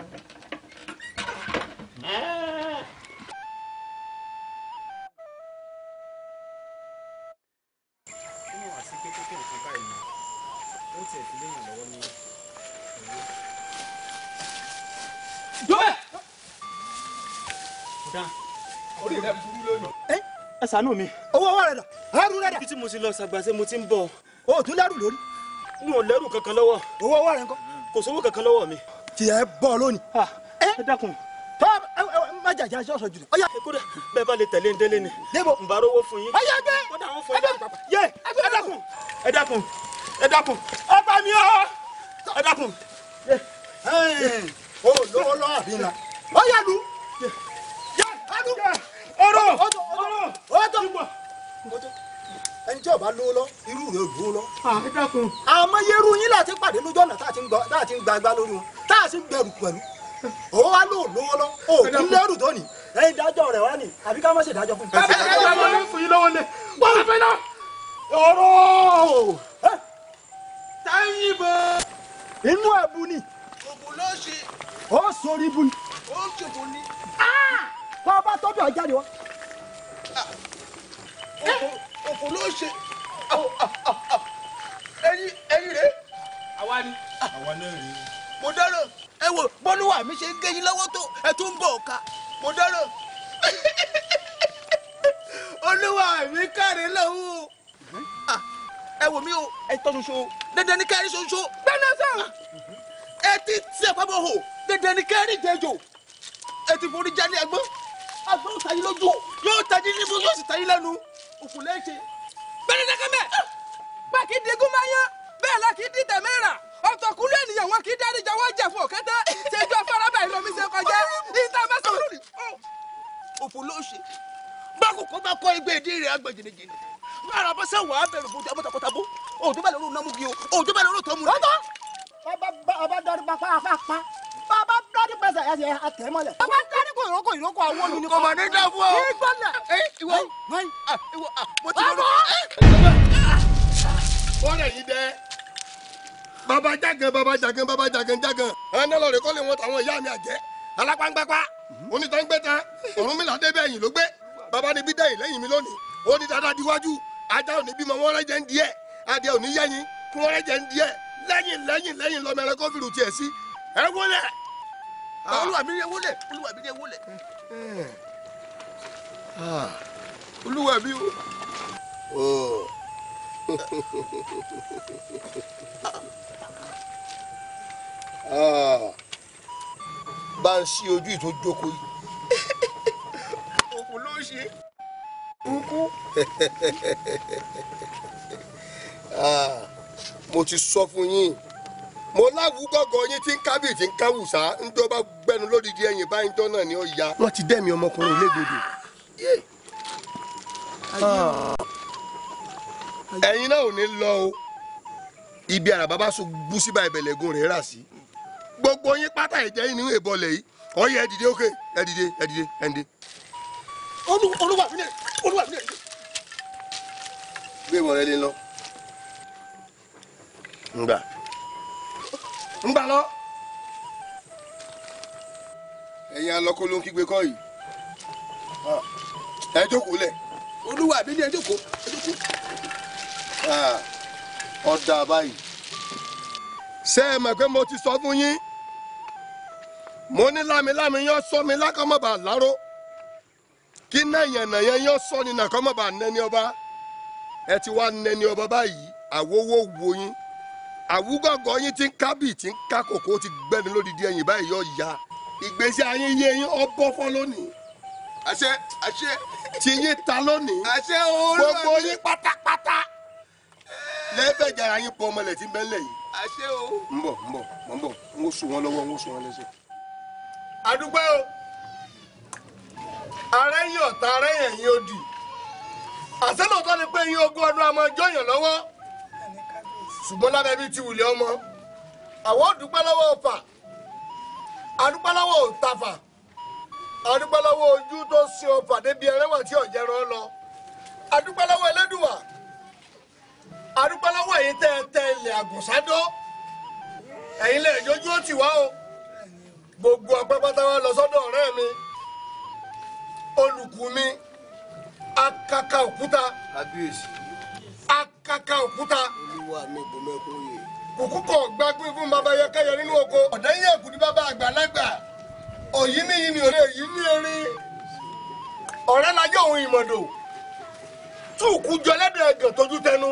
ẹ ṣàánú mi. owó ọwọ́ rẹ̀ dà ẹrù rẹ̀ dà. ibi tí mo ti lọ ṣàgbàṣe mo ti ń bọ̀. o tún lẹ́rù lórí. n ò lẹ́rù kankan lọ́wọ́. owó ọwọ́ rẹ̀ ńkọ́. kò sówó kankan lọ́wọ́ mi. tí ẹ bọ̀ lónìí. ẹ dákun. tọ́ má jàjà sọ̀sọ̀ jùlọ. ọ̀yà kódà bẹ́ẹ̀ bá lè tẹ̀lé ń délé ni. débò n bá rówó fún yín. ọ̀yà gbé. kódà àwọn fún yín pàpà. yé ẹ dákun ẹ dákun ẹ dákun ẹ bá mi ọ ẹ dákun. o lówó lọ́wọ́ àbí ńlá. ọ̀yà lu. ọ̀rọ̀ ẹni tí ọba lówó lọ irú rẹ̀ lówó lọ. àmọ́ yẹ́rù yín láti pàdé lójú ọ̀nà tá a ti ń gba agbá lórí wọn tá a sì ń gbẹrù pẹ̀lú. òun wá lò lówó lọ òògùn lẹ́rù tó ní. ẹ̀yin dájọ́ rẹ̀ wá ní àbí ká má ṣe dájọ́ fún mi. ẹ bá fún yín lọ́wọ́ lẹ̀. wọ́n fẹ́ náà. ọ̀rọ̀ táyìn bọ̀. inú ẹ̀bù ni. òbò ló ṣe. ó sori ibu ni. ó ṣòbò ni. kọ́ ọba tọ́jú ọ̀jáde wa. òbò ló ṣe. ẹyin rèé. àwa ni. àwa náà rèé. mo dáràn ẹ wò bọ́lúwà mi ṣe ń gé yín lọ́wọ́ tó ẹ tún ń bọ̀ ọ̀ka mo dáràn. olúwa mi káre lọ́wọ́ ẹ wò mí o ẹ tọ́ ṣoṣo dandan ní kẹrin ṣoṣo gbẹ́nà sáà ẹ ti tiẹ̀ pápá hò dandan ní kẹrin jẹjọ ẹ ti forí jáde ẹgbọ́n agbọ́n tají lójú yóò tají nímú yóò sì tají lẹ́nu òkú lẹ́sẹ̀. bẹ́ẹ̀ni dẹ́kẹ́ mẹ́ bá kí digun máa yán bẹ́ẹ̀ la kí di tẹ̀mẹ́rà ọ̀tọ̀kùnrin ènìyàn wọn kì í dárí jẹ wọ́n jẹ fún òkété ṣèjọ afárabà ìlọmi ṣe kọjá ìta mẹ́sàn-án lónìí. òfò ló ṣe bákòókò bá kọ́ ẹgbẹ́ ìdí rẹ̀ agbẹ̀ jìnnìjìnnì bára bá sẹ́ wàá bẹ̀rù bójú abọ́takọ́tabó òun tó bá lọ́rùn náà mú kí o òun tó bá lọ́rùn tó mú rẹ̀. ọba dọdún pa pa bàbá dọdún pẹ̀sẹ̀ ẹ̀sẹ̀ àtẹ̀mọ́lẹ̀. bàbá dọdún kò ìrókò àwọn olùní. kò mà ní dá fún ọ. ìgbọ́nà. ìwọ mo ti lọ. wọ́n rẹ̀ yìí dẹ́ bàbá jagan àwọn náà lọ́ọ̀rẹ́ kọ́lé wọn tàwọn ìyá mi àjẹ́ alápáńpápá onítàǹgbẹ́ta Ọ̀rúnmìlà débẹ̀ ẹ̀yìn ló gbé bàbá níbí dẹ́yìn lẹ́yìn mi lónìí ó ní dáadáa díwájú ajá òní bímọ wọn rẹ́jẹ̀ ń díẹ̀ adìẹ òní yẹ́yìn kí wọ́n rẹ́jẹ̀ ń díẹ̀ lẹ́yìn lọ́mọ ẹ̀rọ kófìrù tiẹ̀ sí ẹ wọlé olúwa mi ni ẹ wọlé olúwa mi o. bá ń ṣí ojú ìtò jókòó yìí. òkú ló ṣe. kúkú. mo ti sọ fún yín mo láwùú gọ́gọ́ yín tí ń kábì tí ń káwùsá ń tó bá gbẹnu lódìdí ẹ̀yìn báyìí jọ náà ni ó ya. wọ́n ti dẹ́mi ọmọkùnrin légbodò. ẹ̀yin náà ò ní lọ o ibi àràbà bá so bú síbà ìbẹ̀lẹ̀gùn rẹ̀ rà sí gbogbo yín pátá ìjẹ́ yín nínú ìbọlẹ̀ yìí ọyẹ ẹ dìde òkè ẹ dìde. olúwa mi lè. gbé wọn rẹ lé lọ. ngbà lọ. ẹ̀yin alọ́kọ́ ló ń kígbe kọ́ yìí ẹ jókòó lẹ̀. olúwa mi ní ẹ jókòó. ọ̀dà báyìí ṣé ẹ mọ̀ pé mo ti sọ fún yín mo ní lámilámi yọ sọ mi lákọ́mọ́bà láró kí nàyànnàyàn yọ sọ ni nàkọ́mọ́bà nẹni ọba ẹ ti wá nẹni ọba báyìí àwòwò wo yín àwùgọ̀gọ̀ yín ti ń kábì tí ń ká kòkó ti gbẹ́ni lódìdí ẹ̀yìn báyìí yọ ya ìgbésí ayé yé yín ọbọ̀ fọ́ lónìí. àṣẹ àṣẹ. tí yín ta lónìí. àṣẹ olúwa mi. gbogbo yín pátápátá. lẹ́fẹ̀ẹ́ jara yín pọ̀ ọmọlẹ̀ tí ń bẹ́ lẹ̀ yìí. àṣẹ o. ń bọ̀ ń sùn wọn lọ́wọ́ ń sùn wọn lẹ́sẹ̀. àdúgbò o ààrẹ yín ọ̀tá ààrẹ yẹn yín ó di àṣẹ lóòótọ́ ni pé yín ogún ọdún àmọ́ jọyàn lọ́wọ́ ṣùgbọ́n lábẹ́ bíi ti wùlé ọmọ àwọn òdúpẹ́ lọ́wọ́ ọ̀fà àdúpẹ́ lọ́wọ́ òtafà àdúpẹ́ lọ́wọ́ ojú tó sin ọ̀fà débi ẹrẹ́wà tí ọ̀jẹ̀ rán lọ àdúpẹ́ lọ́wọ́ Ẹlẹ́dùwà àdúpẹ́ lọ́wọ́ èyí tẹ́ ilẹ̀ àgùnsádó ẹ̀yin lè jójú ó ti wá o gbogbo ọpẹ́ pátá wa lọ sọ́dọ̀ ọ̀rẹ́ mi olùkù mi akaka òkúta akaka òkúta olúwa mi kò mẹ́kún yìí kùkú kọ̀ gbágbé fún bàbá yẹkẹyẹ nínú oko ọ̀dẹ́yìn ẹ̀kú ní bàbá àgbàlagbà òyìn ní yìí ni òré yìí ní erin ọ̀rẹ́ lajẹ́ òun ìmọ̀dò túùkú jọ lẹ́dẹ̀ ẹ̀gàn tójú tẹnu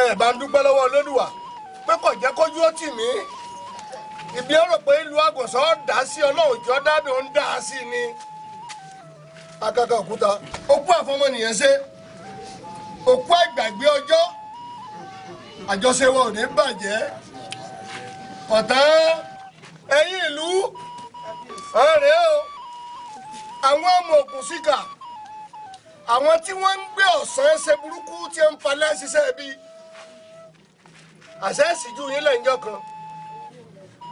ẹ̀ bá ń dúpẹ́ lọ́wọ́ Olódùwà pé kò jẹ́ kójú ó tì mí ìbí ọ̀rọ̀ pé ìlú àgùnsọ̀ dá sí ọlọ́run jọ dábì ó ń dá sí ni akaka òkúta òkú àfọmọnìyàn ṣe òkú àgbàgbé ọjọ́ àjọṣe wọn ò ní bàjẹ́ ọ̀tán ẹ̀yin ìlú ọ̀rẹ́ o àwọn ọmọ ògùn síkà àwọn tí wọ́n ń gbé ọ̀sán ṣe burúkú tí ń falẹ̀ ṣiṣẹ́ bí àṣẹ ìsìjú yín lẹ́yìnjọ́ kan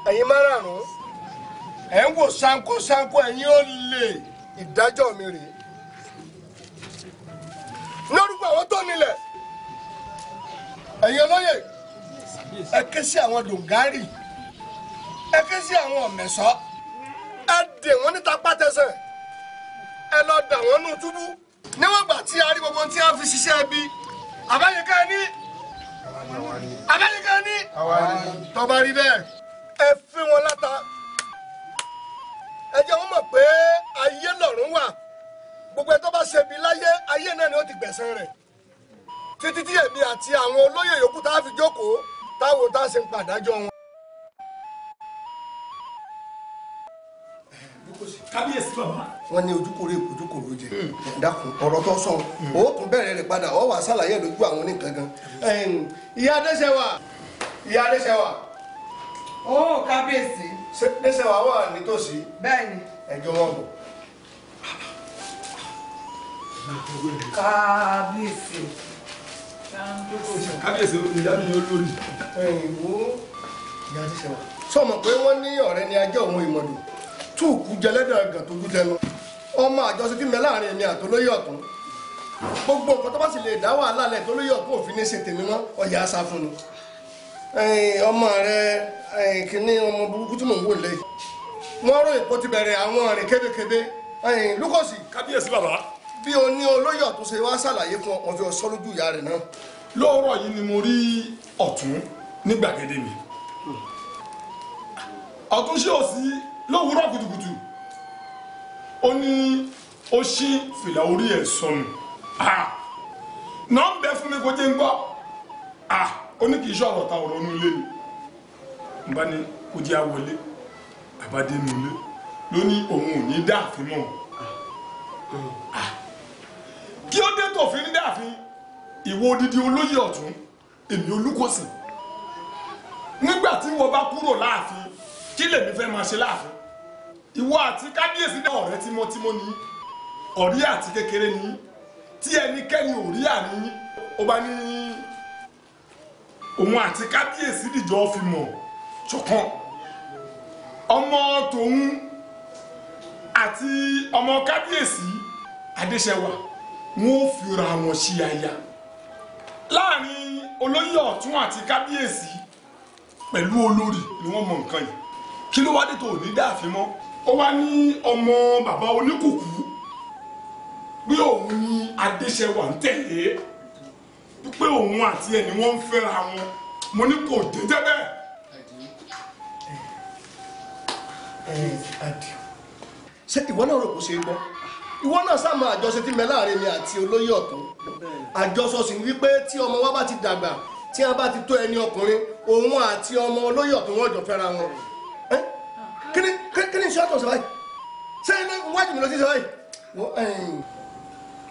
ẹ̀yin márààrún ẹ̀ ń wò ṣáńkó ẹ̀yin ó lè ìdájọ́ mi rèé lórúkọ àwọn tó nílẹ̀ ẹ̀yin olóyè ẹ ké sí àwọn dòǹgárì ẹ ké sí àwọn ọ̀mẹ̀sọ́ ẹ dè wọ́n níta pátẹ́sẹ̀ ẹ lọ dà wọ́n nù túbú níwọ̀n ìgbà tí a rí gbogbo tí a fi ṣiṣẹ́ bí àbáyíká ní tọ́ba rí bẹ́ẹ̀ ẹ fi wọn láta ẹ jẹ́ wọ́n mọ̀ pé ayé lọ́run wà gbogbo ẹ tó bá ṣe bí láyé ayé náà ni ó ti gbẹ̀san rẹ̀ títí tí èmi àti àwọn olóyè yòókù tá a fi jókòó táwọn tá a ṣe ń pàdájọ́ wọn. kábíyèsí bàbá. wọ́n ní ojúkòrò èkó ojúkòrò jẹ dákun ọ̀rọ̀ tó sọ ó tún bẹ̀rẹ̀ rẹ̀ padà ọ wà sàlàyé lójú àwọn oníkan gan. ìyá adéṣẹwà ìyá adéṣẹwà. ó kábíyèsí. adéṣẹwà wà nítòsí. bẹ́ẹ̀ni. ẹjọ́ wọn bọ̀. kábíyèsí. kábíyèsí ìyá mi yóò lórí. wo ìyá adéṣẹwà. sọmọ pé wọ́n ní ọ̀rẹ́ ni ajá òun ìmọ̀dù túùkú jẹlẹ́dẹ̀ ẹ̀gàn tó dú tẹnu ọmọ àjọṣe tí ń bẹ láàrin èmi àtolóyè ọ̀tún gbogbo nǹkan tó bá sì lè dá wàhálà lẹ̀ tolóyè ọ̀tún òfin ní ṣe tèmi mọ́ ọ̀yà àṣà fún ni ọmọ rẹ kìíní ọmọ burúkú tí mò ń wò lẹ́yìn wọ́n rò èpo ti bẹ̀rẹ̀ àwọn ọ̀rìn kébékébé lúkọ̀sì kábíyèsí bàbá bí o ní olóyè ọ̀tún ṣe wá ṣàlàyé fún ọ fi ọsọ lójú ìyá rẹ̀ náà. lóòrọ̀ yìí ni mo rí ọ̀tún ní gbàgede mi ọ̀tún ṣé ò sí lówùúrọ̀ kùtùkùtù ó ní ó ṣí fìlà orí ẹ̀ sọnù náà ń bẹ fún mi kó jẹ́ ń gbọ́ ó ní kì í ṣọ̀rọ̀ ta ọ̀rọ̀ inú ilé ni n bá ní kó jẹ́ àwọlé àbádé inú ilé ló ní òun ò ní dáàfin mọ́ kí ó dé tòfin ní dáàfin ìwọ odidi olóyè ọ̀tún èmi Olúkòsì nígbà tí wọ́n bá kúrò láàfin kí lèmi fẹ́ máa ṣe láàfin ìwọ àti kábíyèsí náà ọ̀rẹ́ tímọ́tímọ́ ní ọ̀rí àti kékeré ní tí ẹnikẹ́ni ò rí àní ó bá ní òun àti kábíyèsí dìjọ́ fi mọ̀ ṣọ̀kan ọmọ tòun àti ọmọ kábíyèsí Adéṣẹwà wọn ò fira wọn sí aya láàrin olóyè ọ̀tún àti kábíyèsí pẹ̀lú olórí ni wọ́n mọ nǹkan yìí kí ló wá dé tó ní dáàfin mọ́ ó wá ní ọmọ bàbá oníkùkù bí òun ní Adéṣẹwà ń tẹ̀lé pé òun àti ẹni wọ́n ń fẹ́ra wọn mo ní kò dédé bẹ́ẹ̀. ṣé ìwọ náà rò kó ṣe é gbọ́ ìwọ náà sá mọ àjọṣe tí mẹ láàrin mi àti olóyè ọ̀tún àjọṣọ sì wípé tí ọmọ wa bá ti dàgbà tí wọn bá ti tó ẹni ọkùnrin òun àti ọmọ olóyè ọ̀tún wọn jọ fẹ́ra wọn kí ni iṣẹ́ ọ̀tún ṣe báyìí ṣé wájú mi ló ti ṣe báyìí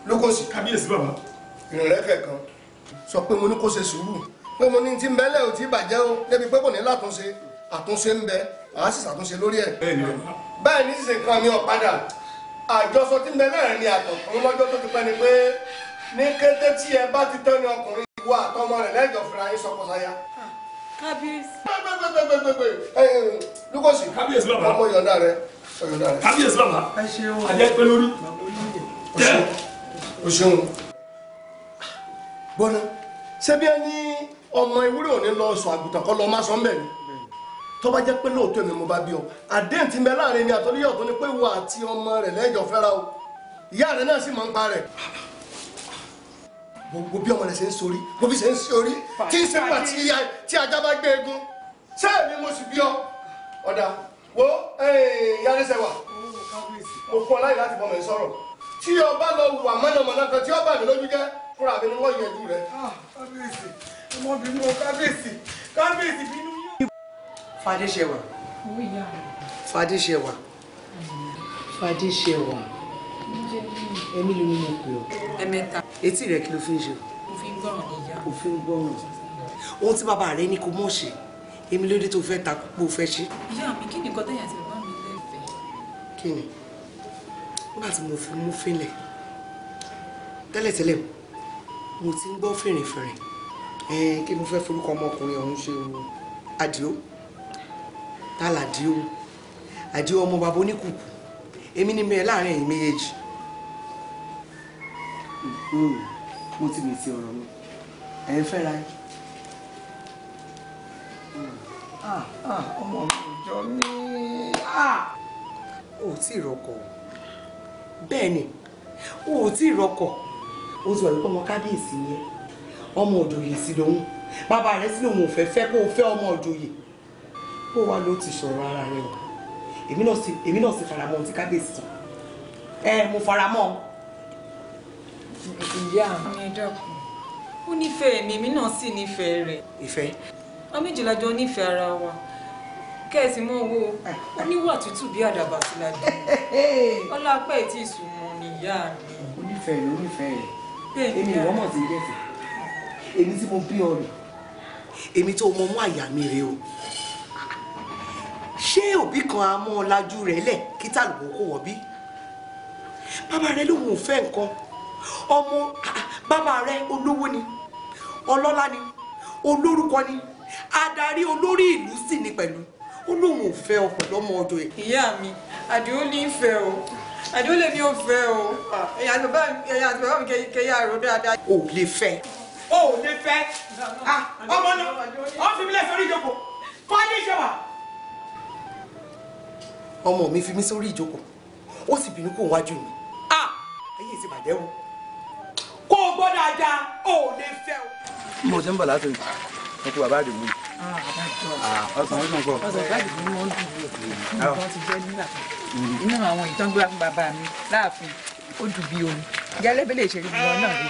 lókòsì kábíyèsí bàbá ìrìnlẹ́fẹ̀ kan sọ pé mo ní kó ṣe sùúrù pé mo ní tí ń bẹ́lẹ̀ ò tí bàjẹ́ o débi pé kò ní látúnṣe àtúnṣe ń bẹ àá sì ṣàtúnṣe lórí ẹ̀ bẹ́ẹ̀ ní sísè kan mi ò padà àjọsọ tí ń bẹ náà ni àtọ̀kùn lọ́jọ́ tó ti pẹ́ ni pé ní kété tí ẹ bá ti tẹ́ni ọkùnrin ìwọ àtọmọ rẹ̀ lẹ́jọ́ fúnra yín sọkọ sáyà. kábíyèsí. gbẹgbẹgbẹgbẹgbẹ lukosi kábíyèsí bàbá ọmọ yọ̀ǹda rẹ ọ̀yọ̀ǹda rẹ. kábíyèsí bàbá ajẹ́ pé lórí. o ṣeun gbọ́nà ṣé bí ẹni ọmọ ewúrẹ́ ò ní lọ sọ àgùntàn kọ́ lọ má sọ mbẹ́ ni tó bá jẹ́ pé lóòótọ́ èmi mo bá bí ọ àdéhùn tí ń bẹ láàrin mi àtọ́lẹ́yọ̀ tó ní pé wo àti ọmọ rẹ̀ lẹ́jọ́ fẹ́ra o ìyá rẹ̀ náà sì máa ń pa rẹ̀ gbogbo bí ọmọ rẹ̀ ṣe ń sorí bó bí ṣe ń sorí tí ń sèpà tí ajá bá gbé egun ṣé èmi mo sì bí ọ ọ̀dà wo yálẹ́sẹ̀ wà mo fún ọ láyè láti bọ́ mi sọ̀rọ̀ tí ọba lọ wà mọ́nàmọ́ná kan tí ọba mi lójú jẹ́ fúnra mi ni wọ́n yẹjú rẹ̀. kábíyèsí ọmọbìnrin o kábíyèsí bínú yín. Fadéṣẹwà Fadéṣẹwà Fadéṣẹwà èmi ló ní mo pè ọ́. ẹ̀mẹ́ta. etí rẹ kí ló fi ń ṣe. mo fi ń gbọ́ràn níyà. o fi ń gbọ́ràn. ohun tí bàbá rẹ ní kò mọ̀ ṣe èmi ló dé tó fẹ́ takú pé o fẹ́ ṣe. ìyá mi kí ni nǹkan tẹ̀yà tí bàbá mi lẹ́fẹ̀ẹ́. kí ni nígbà tí mo fi mú fínlẹ̀ tẹ́lẹ̀tẹ́lẹ̀ mo ti ń gbọ́ fìrìnfìrìn kí mo fẹ́ forúkọ ọmọkùnrin ọ̀hún ṣe o Àdìó tálà Àdìó ọmọ bàbá oníkùkù èmi ní bẹ́ẹ̀ láàrin ẹ̀yin méjèèjì. mo ti mèsì ọ̀rọ̀ mi ẹ̀ ń fẹ́ra yín. ọmọ mi ò jọ mí. o ò tí ì rọkọ̀ bẹ́ẹ̀ ni o ò tí ì rọkọ̀ o ti wà lóko ọmọ kábíyèsí yẹn ọmọ òjòyè sí lòun bàbá rẹ sí lòun ò fẹ́ fẹ́ kó o fẹ́ ọmọ òjòyè kó wá ló ti sọ̀rọ̀ ara rẹ o èmi náà sì fara mọ́ ohun tí kábíyèsí sọ mo fara mọ́. ìyá mi ẹ dákun ó nífẹ̀ẹ́ mi èmi náà sì nífẹ̀ẹ́ rẹ̀. ìfẹ́. a méjìlá jọ nífẹ̀ẹ́ ara wa kẹ́ẹ̀sì mọ́ owó oníwà tútù bí àdàbà sí la dé ọlápẹ́ tí ìsúnmọ́ ni ìyá mi. onífẹ̀ẹ́ rẹ̀ èmi ìwọ́n mọ̀ sí gẹ̀ẹ́sì èmi tí mo bí ọ rẹ̀ èmi tó mọ mú àyà mi rè o ṣé òbí kan á mọ ọlájú rẹ̀ lẹ̀ kí tàlùbọ̀ kó wọ̀ bí bàbá rẹ̀ lòun ò fẹ́ nǹkan ọmọ bàbá rẹ̀ olówó ni ọlọ́lá ni olórúkọ ni adarí olórí ìlú sì ni pẹ̀lú ó lóun ò fẹ́ ọ pẹ̀lú ọmọ ọdọ ẹ̀. ìyá mi Àdìó ní ìfẹ́ o Àdìó lè ní ò fẹ́ o ẹ̀yà àti bàbá mi kẹ́yà rò dáadáa. ò lè fẹ́. o ò lè fẹ́ ọmọ náà ọ fi mi lẹ sórí ìjókòó Fadéṣẹwà. ọmọ mi fi mí sórí ìjókòó ó sì bínú kó wájú mi. ayé ti bàjẹ́ o. kó o gbọ́ dáadáa o ò lè fẹ́ o. mo ti ń bọ̀ látòrí ọkọ bàbá àdìgún. ọsàn ọsàn kọ. ọsàn bá àdìgún wọn dùn bí nǹkan ti jẹ́ nígbà kan inú àwọn ìtàn gbé fún bàbá mi láàfin ó dùn bí omi gẹ́lẹ́bẹ́ lè ṣe rí wọn náà rí.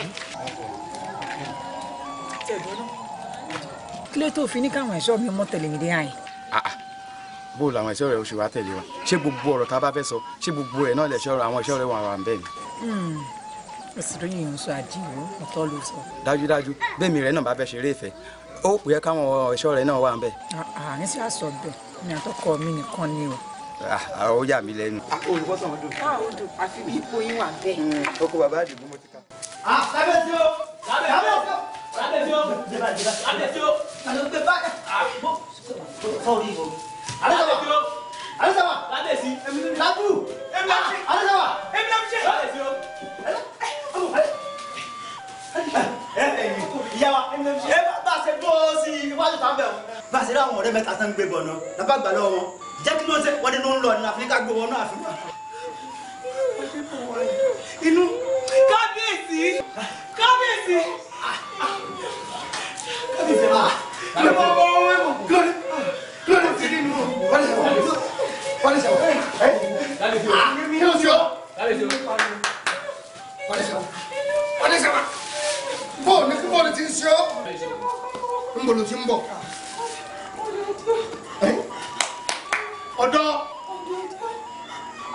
kí ló tó fi ní káwọn ẹ̀ṣọ́ mi mọ́ tẹ̀lé mi dé àyìn. bó làwọn ẹ̀ṣọ́ rẹ̀ oṣù wa tẹ̀lé wa ṣé gbogbo ọ̀rọ̀ tá a bá fẹ́ sọ ṣé gbogbo ẹ̀ náà lè ṣọ́ àwọn ẹ̀ṣọ́ rẹ̀ wà bẹ́ẹ̀ ni. èsì lóyún ìhùn sọ àdìwò ọ̀tọ̀ ló sọ. dájúdájú bẹ́ẹ̀mi rẹ̀ náà bá fẹ́ ṣeré ìfẹ́ ó pè é káwọn ẹ̀ṣọ́ rẹ̀ náà wà bẹ́ẹ̀. àárín sí àṣọ bẹ́ẹ̀ ni àtọkọ mi nìkan ni o. ó yà mí lẹ́nu. olùkọ́ sọ̀rọ̀ dùn. odò àfi bí ipò yín wà bẹ́ẹ̀. ọkọ bàbá àdìgún mo ti ká. lábẹ́sí o lábẹ́sí o lábẹ́sí o àlọ́gbẹ́ báyà. sọ́ọ̀rì ìbò. lábẹ́sí o alẹ́sàwà lábẹ́sí lájú alẹ́sàwà lábẹ́sí o. ìyá wa bá a ṣe dúró sí iwájú tá a bẹ̀ wọ́n. bá a ṣe rí àwọn ọ̀rẹ́ mẹ́ta tán ń gbé bọ̀ náà lábá gbà lọ́wọ́ wọn jẹ́ kí ló ń ṣe wọ́n ní ló ń lọ ní àfíríkà gbé wọn náà àfíríkà. inú kábíyèsí kábíyèsí kábíyèsí wa glory ti rí inú wọ́n ní sẹ́wọ̀n kí ló ṣe ọ́? Wọ́n ṣe wá. Bọ́ọ̀lù ti ń ṣe ọ́. Ń bọ̀ ló ti ń bọ̀. Ọ̀dọ́.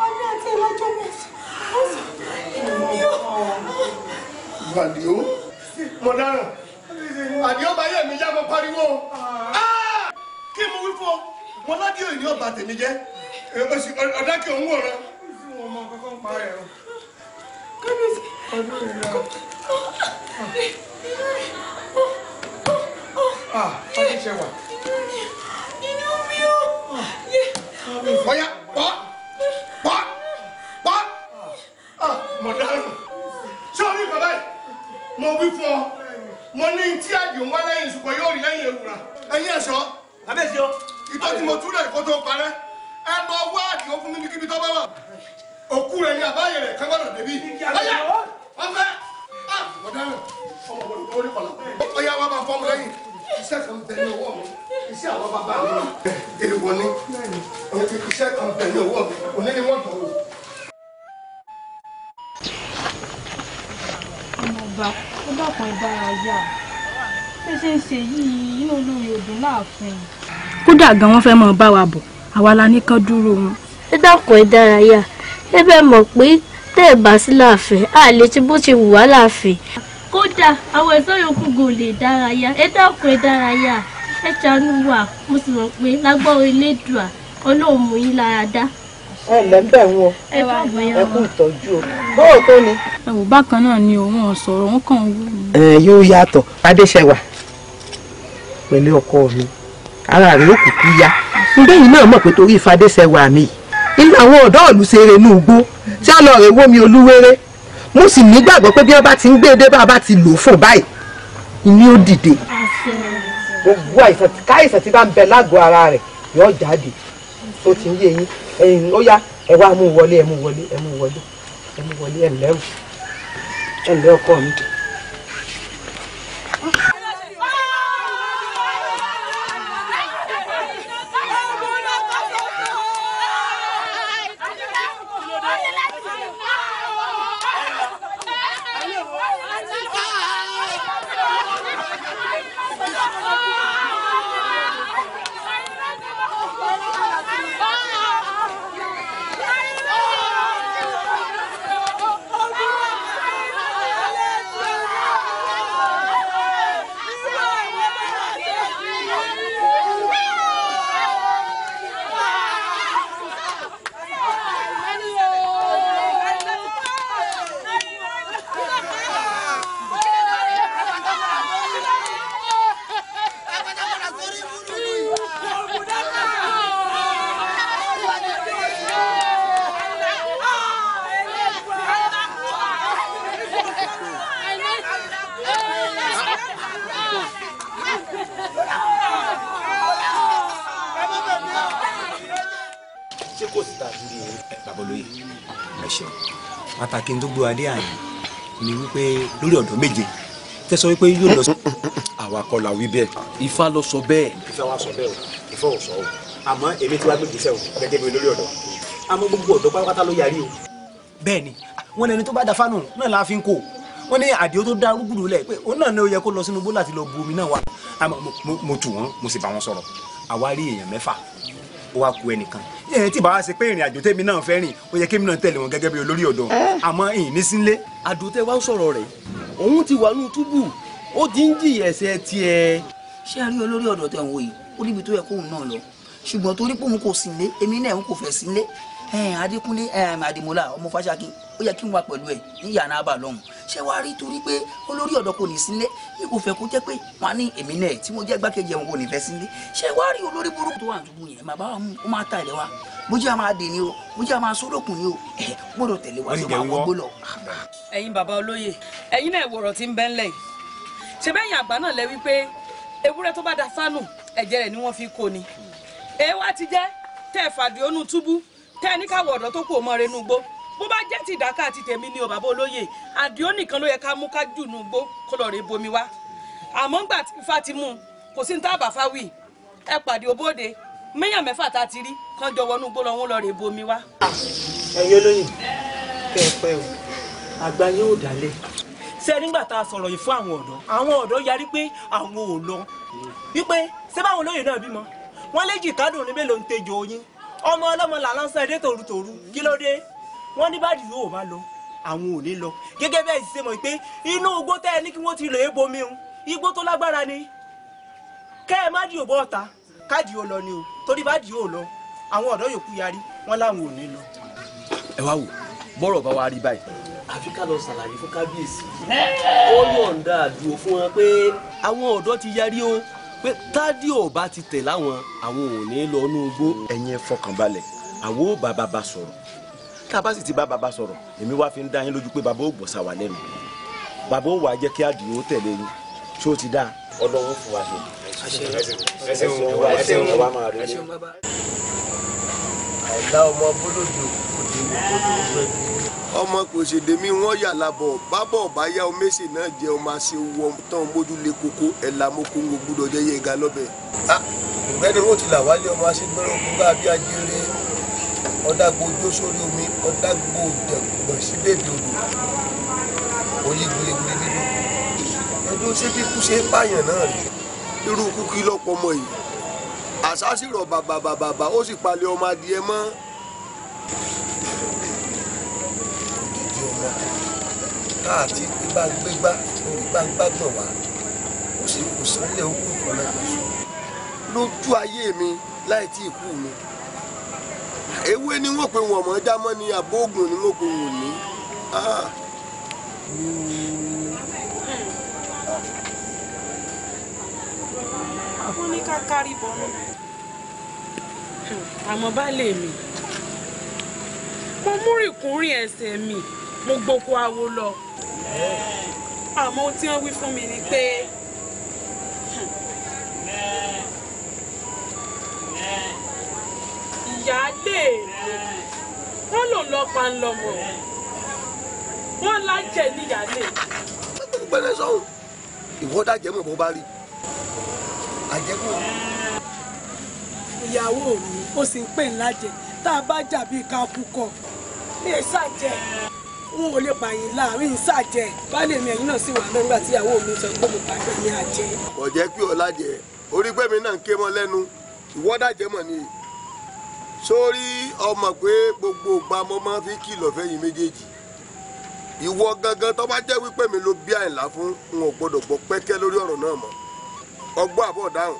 Ọdún àti ìlọ́jọ́ mẹ́ta. Àdìó. Mo dáràn. Àdìó bá yẹ̀ mí já mo pariwo. Kí mo wí fún ọ? Mo ládìó ìní ọba tèmi jẹ́. Ọ̀dà kí òun wòran. Wọ́n mọ kọ́kọ́ ń parẹ́ o. Ọdún ìlú. Ọdún ṣe wà. Inú mi ò. Ọ̀ya pọ̀. Mo dáràn. Ṣé o rí bàbá yìí? Mo wí fún ọ. Mo ní tí àjò ń wá lẹ́yìn ṣùgbọ́n yóò rí lẹ́yìn ewúra. Ẹ̀yin ẹ̀ṣọ́. Àbẹ́sí o. Ìtọ́ tí mo túlẹ̀ kó tó parẹ́. Ẹ lọ wá àdìó fún mi níbi tó bá wà. Òkú rẹ̀ ni àbáyé rẹ̀ kágbọ́dọ̀ débi. Ọ̀ya ọ̀fẹ́. Mo dáràn. Ọmọ òwò ló rí kọ̀lá. Ọ̀ya wa máa fọ́ọ̀mù lẹ́yìn. Iṣẹ́ kan tẹ̀lé ọwọ́ mi. Iṣẹ́ àwọn bàbá mi. Èèwọ̀ ni. Iṣẹ́ kan tẹ̀lé ọwọ́ mi. Òní ni wọ́n tọ̀ wò. Ọmọọba ó dàpọ̀ ìdárayá bí ṣe ń ṣe yìí inú olórí odò láàfin. Kódà gan wọ́n fẹ́ mọ bá wa bọ̀ àwa la ní kán dúró wọn. Ẹ dàpọ̀ ìdárayá ẹ bẹ́ẹ̀ mọ̀ pé tẹ́ ẹ bá sí láàfin a lè ti bó ti wù wá láàfin. Kódà àwọn ẹ̀ṣọ́ yòókù gò lè dárayá ẹ dàpọ̀ ìdárayá ẹ ṣàánú wa mo sì mọ̀ pé lágbára Elédùà Ọlọ́run mú yín lára dá. Ẹ ǹlẹ́ ń bẹ̀ wọ́n ẹ kú ìtọ́jú o bóò tó ni. Ẹ wò bákan náà ni òun ọ̀sọ̀rọ̀ òun kàn wú. Yóò yàtọ̀ Adéṣẹwà pẹ̀lú ọkọ mi ara rẹ̀ ó kúkú yá ǹbẹ́ yìí náà mọ̀ pé torí Fadéṣẹwà mi inú àwọn ọ̀dọ́ ìlú ṣeré inú igbó tí a lọ rè wómi olúwéré mo sì nígbàgbọ́ pé bí wọ́n bá ti ń gbé dé bá a bá ti lò fún báyìí ìní ó dìde gbogbo káìsàn tí bá ń bẹ lágọ̀ọ́ ara rẹ̀ yóò jáde tó ti ń yé yín ẹ̀yin ó yá ẹ wá mú wọlé ẹ mú wọlé ẹ ǹlẹ́ ọkọ mi. pàtàkì tó gbé adé àyè ni wípé lórí ọ̀dọ́ méje tẹ́sọ wípé yóò lọ sí. àwa kọ́ la wí bẹ́ẹ̀ Ifá ló sọ bẹ́ẹ̀. Ifá wa sọ bẹ́ẹ̀ o Ifá ò sọ o àmọ́ èmi tí wàá gbé gbèsè o gẹ́gẹ́ bí olórí ọ̀dọ́ àmọ́ gbogbo ọ̀dọ́ pátápátá ló yarí o. bẹ́ẹ̀ ni wọ́n ní ẹni tó bá da fánù náà la fi ń kó wọ́n ní àdìó tó dá rúgùdù lẹ̀ pé òun náà ní ó yẹ kó lọ sínú bó láti lọ bu omi náà wá àmọ́ mo tù wọ́n mo sì bá wọn sọ̀rọ̀ àwa rí èèyàn mẹ́fà ó wá ku ẹnìkan ẹ̀yìn tí bàbá ṣe pé ìrìn àjò tèmi náà fẹ́ rìn ó yẹ kémi náà tẹ̀lé wọn gẹ́gẹ́ bí olórí ọ̀dọ́ àmọ́ ìyìn ní sílé. àdùtẹ́ wa ń sọ̀rọ̀ rẹ̀ òun ti wà nù túbù ó ti ń jìyà ẹ̀ṣẹ̀ tiẹ̀. ṣé a rí olórí ọ̀dọ́ tẹ̀ ń wò yìí ó níbi tó yẹ kóun náà lọ ṣùgbọ́n torí pé òun kò sí ilé èmi náà òun kò fẹ́ sí ilé Adékúnlé Àdìmọ́lá ọmọ Fáṣákí ó yẹ kí n wà pẹ̀lú ẹ̀ ní yàrá àbà lọ́hùn ṣé wàá rí torí pé olórí ọ̀dọ́ kò ní sílé ní kò fẹ́ kó jẹ́ pé wọ́n á ní èmi náà tí mo jẹ́ gbákejì ẹ̀wọ̀n kò ní fẹ́ sílé ṣé wàá rí olórí burúkú tó wà nítorí yẹn bàbá wa mú ó máa ta ilẹ̀ wa bójú a máa dè ní o bójú a máa sódòkùn ní o gbọ́dọ̀ tẹ̀lé wa tó máa wọ́n gbó lọ. ẹ̀yin bàbá olóyè ẹ̀yin náà wọ̀rọ̀ tí ń bẹ ńlẹ̀ yìí ṣe bẹ́yìn àgbà náà lẹ wípé ewúrẹ́ tó bá da fánù ẹ̀jẹ̀ rẹ̀ ni wọ́n fi kó ni èèwà ti jẹ́ tẹ́ ẹ̀ fàdí onú túbú tẹ́ ẹ ní káwọ̀ ọ̀dọ́ tó kù ọmọ rẹ̀ nù gbó bó bá jẹ́ ti ìdáká àti tèmi ni o bàbá olóyè àdìó nìkan ló yẹ ká mú ká jù nù gbó kó lọ rè bomi wá àmọ́ ńgbà tí Ifá ti mú un kò sí ní tá àbáfá wì ẹ pàdé òbóde méyàn mẹ́fà tá a ti rí kán jọ wọnú gbó lọ wọn lọ rè bomi wá. ẹ̀yin olóyìn kẹ́ ẹ pẹ́ o àgbà yóò dálé. ṣé nígbà tá a sọ̀rọ̀ yìí fún àwọn ọ̀dọ́ yarí pé àwọn ò lọ wípé ṣé báwọn olóyè náà bímọ wọ́n lè jì kádùn ní mélòó ń tejò oyin ọmọ ọlọ́mọ làlá ń sọ èdè tòrutòru kí ló dé wọ́n ní báàdì yóò bá lọ àwọn ò ní lọ gẹ́gẹ́ bẹ́ẹ̀ sì ṣe mọ̀ pé inú igbó tẹ́ ẹ ní kí wọ́n ti lè bomi o igbó tó lágbára ni kẹ́ ẹ má dì ò bọ́ ọ̀tá káàdì ò lọ ni o torí báàdì ò lọ àwọn ọ̀dọ́ yòókù yarí wọ́n láwọn ò ní lọ. ẹ wá wò bọ́rọ̀ bá wa rí báyìí. àfi ká lọ ṣàlàyé fún kábíyèsí ó yọ̀ǹda àdúró fún wọn pé àwọn ọ̀dọ́ ti yarí o pé tádì ò bá ti tẹ̀ láwọn àwọn ò ní lọ inú igbó. ẹ̀yin ẹ fọkàn balẹ̀ àwọn ò bá bàbá sọ̀rọ̀ tá a bá sì ti bá bàbá sọ̀rọ̀ èmi wá fi ń dá yín lójú pé bàbá ò gbọ̀sà wà lẹ́nu bàbá ò wá jẹ́ kí àdìo tẹ̀lé yín ṣó ti dáa. ọlọ́run fún wa ṣe. àìlá ọmọ bólódò òde ìgbòdo ọgbẹ́. ọmọ kò ṣèdè mi wọ́n yà lábọ̀ bábọ̀ báyá omésì náà jẹ́ ọmọ àṣẹ owó tán mójúlé kókó ẹ̀ làmókò ń gbúdọ̀ jẹ́ yẹ ga lọ́bẹ̀. ìgbẹ́ni wo ti là wálé ọmọ aṣẹ́gbẹ́rẹ́ ogun bá bí ajẹ́rẹ́ ọ̀dàgbò ojó sórí omi ọ̀dàgbò dẹ̀gbọ̀n sí bèbè odò oyí gulegule nínú ẹjọ́ ṣé bí kú ṣe pààyàn náà rí. irú kúkí lọ́pọ̀ ọmọ yìí àṣà sì rọ̀ bàbà ó sì palẹ̀ ọmọ adìẹ mọ́. òdìdí ọmọ káàtì gbígbá gbégbá orí gbágbá gbọ̀n wá ó sì kù sánlẹ̀ ó kù kọ́ lẹ́kọ̀ọ́ sùn. lójú ayé mi láì tí ì kú mi ewé ni wọ́n pe wọn mọ jámọ ní abóògùn ni wọ́n pe wọn ní. wọ́n ní ká kárí bọ́nú àmọ́ baálé mi mo múrìnkúnrìn ẹsẹ̀ mi mo gboko awo lọ àmọ́ ohun tí wọ́n wí fún mi ni pé ìyáálé wọn lòun lọ pa ń lọmọ wọn lájẹ níyàálé. gbẹ́lẹ́ sọ́hún ìwọ dájẹ́ mọ̀ bó bá rí àjẹkù. ìyàwó mi ó sì ń pè ń lájẹ tá a bá jà bíi ká kú kọ ní ìsàjẹ n ò lè pààyàn láàrin ìsàjẹ baálé mi ẹ̀yin náà sì wà lọ́gbà tí ìyàwó mi sọ pé mo pàdé ní àjẹ. kò jẹ́ pé ọ̀làjẹ orí pẹ́mi náà ń ké mọ́ lẹ́nu ìwọ dájẹ́ mọ̀ ni sórí ọmọ pé gbogbo ìgbà mo máa fi kìlọ̀ fẹ́yìn méjèèjì ìwọ gangan tó bá jẹ́ wípé mi ló bí Àyìnlá fún n ò gbọ́dọ̀ gbọ́ pẹ́kẹ́ lórí ọ̀rọ̀ náà mọ́ ọgbọ́n àbọ̀ dáhùn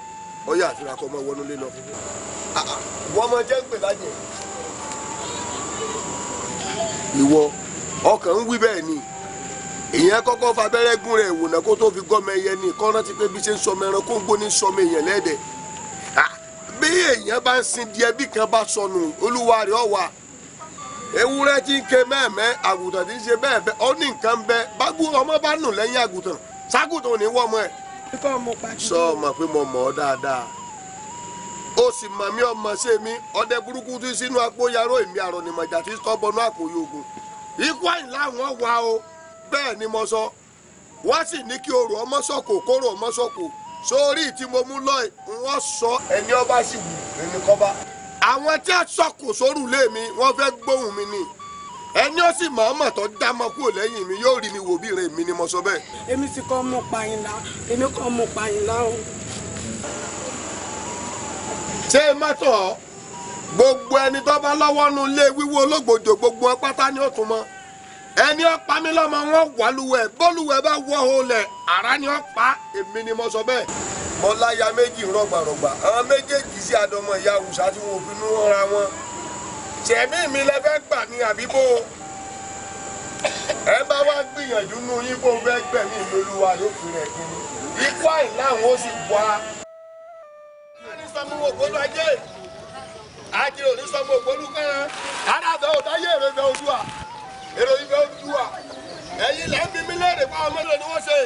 ọyá àfihàn kọ́ ọmọ wọnú lé lọ. ìwọ ọmọ jẹ́ ń pè lájẹ̀ ìwọ ọkàn ń wí bẹ́ẹ̀ ni èèyàn kọ́kọ́ fabẹ́rẹ́ gún rẹ̀ wò náà kó tó fi gọ́mọ ẹyẹ ní kọ́ńtà ti pé bí ṣe ń sọmọ ẹran kó ń gbóni sọmọ èèyàn lẹ́dẹ̀ bí èèyàn bá ń sin díẹ̀ bí kan bá sọnù olúwa rẹ̀ ọ̀ wà ewúrẹ́ tí ń ké mẹ́ẹ̀mẹ́ àgùntàn tí ń ṣe bẹ́ẹ̀ bẹ́ẹ̀ ó ní nǹkan bẹ́ẹ̀ bágbó ọmọ bá nù lẹ́yìn àgùntàn ságùntàn ò ní wọ́ ọmọ ẹ̀. sọ ọmọ pé mo mọ̀ ọ́ dáadáa ó sì mọ̀ mí ọmọ ṣe mi ọdẹ burúkú tí sínú àpò yaró èmi àrọ̀nìmọ̀jà tí tọ́ bọnú àpò yòógùn ikú Àyìnlá wọn wá o bẹ́ẹ̀ ni mo sọ wọ́n sì ní kí orò ọmọ sọ̀kò kóró ọmọ sọ̀kò sórí tí mo mú lọ wọ́n sọ ẹni ọba sì wù ẹni kọ́ba àwọn tí a sọ̀kò sórù lé mi wọ́n fẹ́ gbóhùn mi ni ẹni ó sì mọ̀ọ́mọ̀ tó dá mọ́ kúrò lẹ́yìn mi yóò rí mi wò bí ìrìn mi ni mo sọ bẹ́ẹ̀. èmi sì kọ́ mọ̀ pààyàn èmi kọ́ mọ̀ pààyàn o. ṣé mọ́tò gbogbo ẹni tó bá lọ́wọ́ nu lé wíwó ológbòjò gbogbo ẹ pátá ni ó tún mọ́ ẹni ó pa mí lọ́mọ wọn wà lúwẹ̀ bọ́lúwẹ̀ bá wọ́ olẹ̀ àrá ni ó pa èmi ni mo sọ bẹ́ẹ̀. mo láya méjì rọgbàrọgbà àwọn méjèèjì sí àdọmọ ìyá awùsá tí wọn ò fi nú ra wọn ṣẹ̀mí mi lẹ fẹ́ gbà ní àbíbó ẹ bá wá gbìyànjú nú yín kó fẹ́ gbẹ̀mí ìlúwa yóò fi rẹ̀ kiri ikú Àyìnlá àwọn ó sì wá. ẹni sọmú ògbólú ajé ajé òní sọmú ògbólú kẹrin adáfẹ́ òdáyé èrè fẹ́ Oòduà èrò ìfẹ́ Oòduà ẹ̀yin lẹ́ ń bí mi léèrè fún àwọn mélòó ni wọ́n ṣe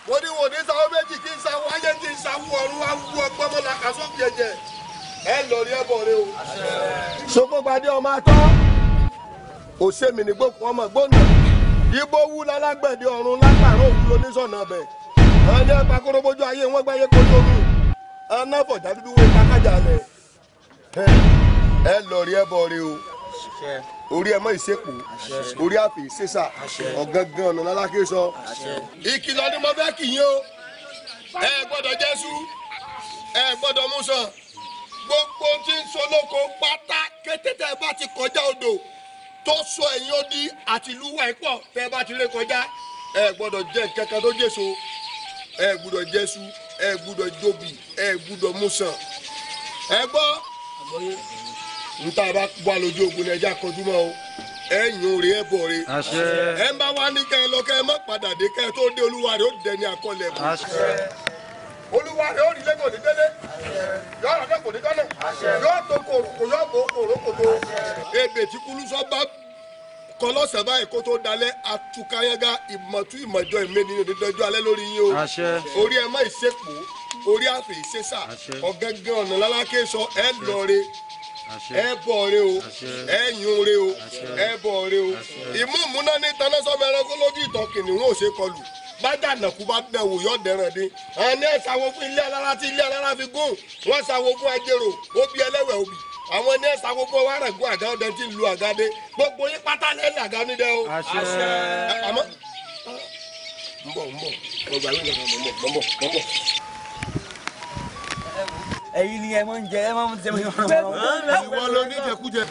mo ní wò ní sáwọ́ méjì kí n sáwọ́ ayé kí n sáwọ́ ọ̀run wá wú ọgbọ́n mọ́lá kàṣọ́ jẹjẹ ẹ lọ rí ẹbọ rẹ o. sogbógbadé ọmọ atọ́ òsèmi ní gbókùn ọmọ gbóná ibo wú lálágbẹ̀dẹ ọ̀run lápàrọ̀ òkú lóníṣọ̀nà bẹ̀ àwọn ní ẹ̀pà kóróbójú ayé wọn gbáyé kojú omi àwọn náà fọ̀jà dúdú wọ ìpàkájà lẹ̀ ẹ lọ rí ẹbọ rẹ o orí ẹ mọ́ ìsepò orí àpè ìsesà ọ̀gángan ọ̀nà lálákè sọ. ìkìlọ̀ ni mo fẹ́ kì yín o ẹ gbọ́dọ̀ jẹ́sú ẹ gbọ́dọ̀ mú sàn gbogbo tí ń so lóko pátá kété tẹ́ ẹ bá ti kọjá odò tó so ẹ̀yìn odi àti ìlú wa pọ̀ tẹ́ ẹ bá ti lè kọjá ẹ gbọ́dọ̀ jẹ kẹ̀kẹ́ tó jèso ẹ gbọ́dọ̀ jẹ́sú ẹ gbọ́dọ̀ jóbi ẹ gbọ́dọ̀ mú sàn ẹ gbọ́ nta bá wà lójú ogun ní ẹja kọjú mọ́ o ẹ yìn orí ẹ bọ̀ re ẹ ń bá wá ní kẹ́ ẹ lọ kẹ́ ẹ má padà dé kẹ́ ẹ tó dé olúwa rẹ ó dẹni àkọlẹ̀ bọ̀ olúwa rẹ ó rí lẹ́kọ̀ọ́ ní délé yọ ọ̀rọ̀ dẹ́kọ̀ọ́ ní dọ́nà yọ tó kòròkò yọ bò kòròkòtò ebè tí kúlúsọ bá kọlọ́sẹ̀ báyìí kó tó dalẹ̀ atukayanga ìmọ̀tú ìmọ̀jọ ìmẹ́ni ní ìdọ́jọ́ alẹ́ lórí yín o orí ẹ má ìsepò orí àfẹ́ ìsesà ọ̀gángan ọ̀nà lálákè sọ ẹ lọ́ọ̀rẹ́ ẹ bọ̀ọ̀rẹ́ o ẹ yúnre o ẹ bọ̀ọ̀rẹ́ o ìmúmúná ní tanásọ́mọ ẹranko lójú ìtàn kìnìún ò ṣe kọlù bájà nàkú bá bẹ̀ wò yọ̀ dẹ̀ràn dé àwọn ẹ̀ ṣàwọ fún ilé alára tí ilé alára fi gùn wọ́n ṣàwọ fún ajérò obì ẹlẹ́wẹ̀ obì àwọn ẹ̀ ṣàwọ fún wàràgùn àga ọdẹ tí ń lu àgádé gbogbo yín pátá lẹ́lẹ̀ àga nídẹ o. àmọ́ ń bọ̀ gbogbo àlọ́ ìlànà mọ̀ bọ̀. ẹ̀yin ni ẹ máa ń jẹ ẹ máa ń jẹ ìwọ ló ní jẹkújẹ.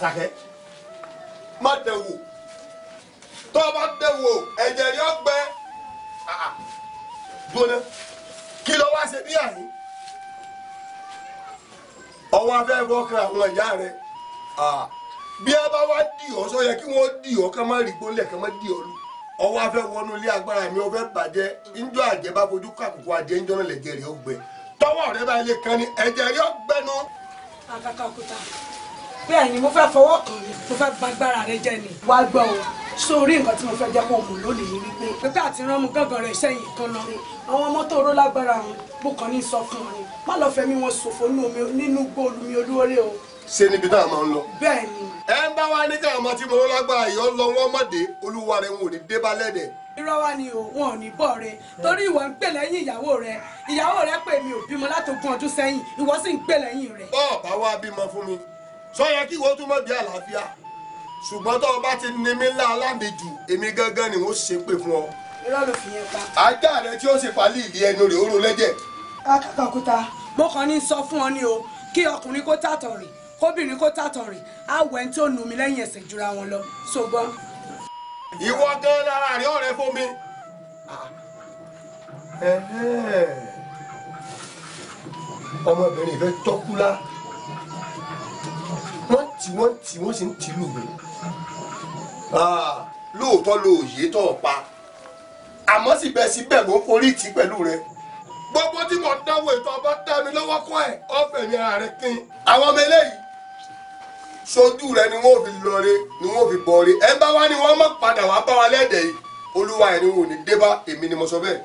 Àṣàkẹ́ má dẹ̀ wò tó o bá dẹ̀ wò ẹ̀jẹ̀ rí ọgbẹ́ gbóná kí ló wá ṣe bí àyín ọwọ́ afẹ́ bọ́kàn àwọn ìyá rẹ̀ bí ẹ bá wá dì ọ́ sọ yẹ kí wọ́n dì ọ́ ká má rí gbólẹ̀ ká má dì ọ́ lù ọwọ́ afẹ́ wọnú ilé agbára mi ọfẹ́ bàjẹ́ ńjọ́ àjẹ́ bá fojú kàkùkù adé ńjọ́ náà lẹ̀jẹ̀ rí ọgbẹ́ tọwọ́ rẹ bá lè kan ní ẹ̀jẹ̀ rí ọgbẹ́ nu. àkàkà òkúta bẹ́ẹ̀ ni mo fẹ́ fọwọ́ kàn ní mo fẹ́ gbàgbára rẹ jẹ ni. wá gbọ́ o sórí nǹkan tí mo fẹ́ jẹ́ kó mọ̀ lónìí ni wípé pépé àti ránmu gángan rẹ̀ sẹ́yìn kan náà àwọn ọmọ tó ró lágbára wọn bó kàn ní sọ fún wọn ni má lọ fẹ̀mí wọn ṣòfò nínú gbóòlù mi olúwọlé o. ṣé níbi tá a máa ń lọ. bẹ́ẹ̀ ni. ẹ ń bá wa ní káwọn ọmọ tí mo ró lágbára yìí ọ lọ wọn mọ̀dé olúwa rẹ wọn ò ní dé bá lẹ́dẹ̀. irọ́ wa ni o wọn ò ní bọ̀ rẹ torí ìwọ ń gbè lẹ́yìn ìyàwó rẹ pè mí ò bímọ látogún ọdún sẹ́yìn ìwọ sì ń gbè lẹ́yìn rẹ. bọ́ọ̀ bá wá bímọ fún mi sọ yẹ kí ìwọ tún mọ̀ bí àlàáfíà ṣùgbọ́n tó o bá ti ní mi ńlá alámejù èmi gángan ni wọ́n ṣe pé fún ọ. irọ́ ló fi yẹn pa. ajá rẹ tí ó ṣe palí ìdí ẹnu rẹ̀ ó ro lẹ́jẹ̀. akẹ́kọ̀ọ́ òkúta mo kàn ní sọ fún ọ ní o kí ọkùnrin kó tàtọ̀ rìn kóbìnrin kó tàtọ̀ rìn àwọ̀ ẹni tó nù mí lẹ́yìn ẹsẹ̀ jura wọn lọ ṣùgbọ́n. ìwọ gan lára rẹ ọ̀rẹ́ fún mi. ọmọbìnrin ìfẹ́ tọ́kúlá wọ́n sì ń tìlù mi. lóòótọ́ lo òye tó o pa àmọ́ síbẹ̀síbẹ̀ ló ń forí tì pẹ̀lú rẹ. gbogbo tí mo dánwò ètò ọba dá mi lọ́wọ́ kọ́ ẹ̀ ọ̀fẹ́ mi ara rẹ kín. àwọn ọmọ eléyìí sojú rẹ ni wọ́n fi lọre ni wọ́n fi bọ̀re ẹ bá wá ní wọ́n má padà wá bá wa lẹ́dẹ̀ yìí olúwa ẹ̀ ni wọn ò ní dé bá èmi ni mo sọ bẹ́ẹ̀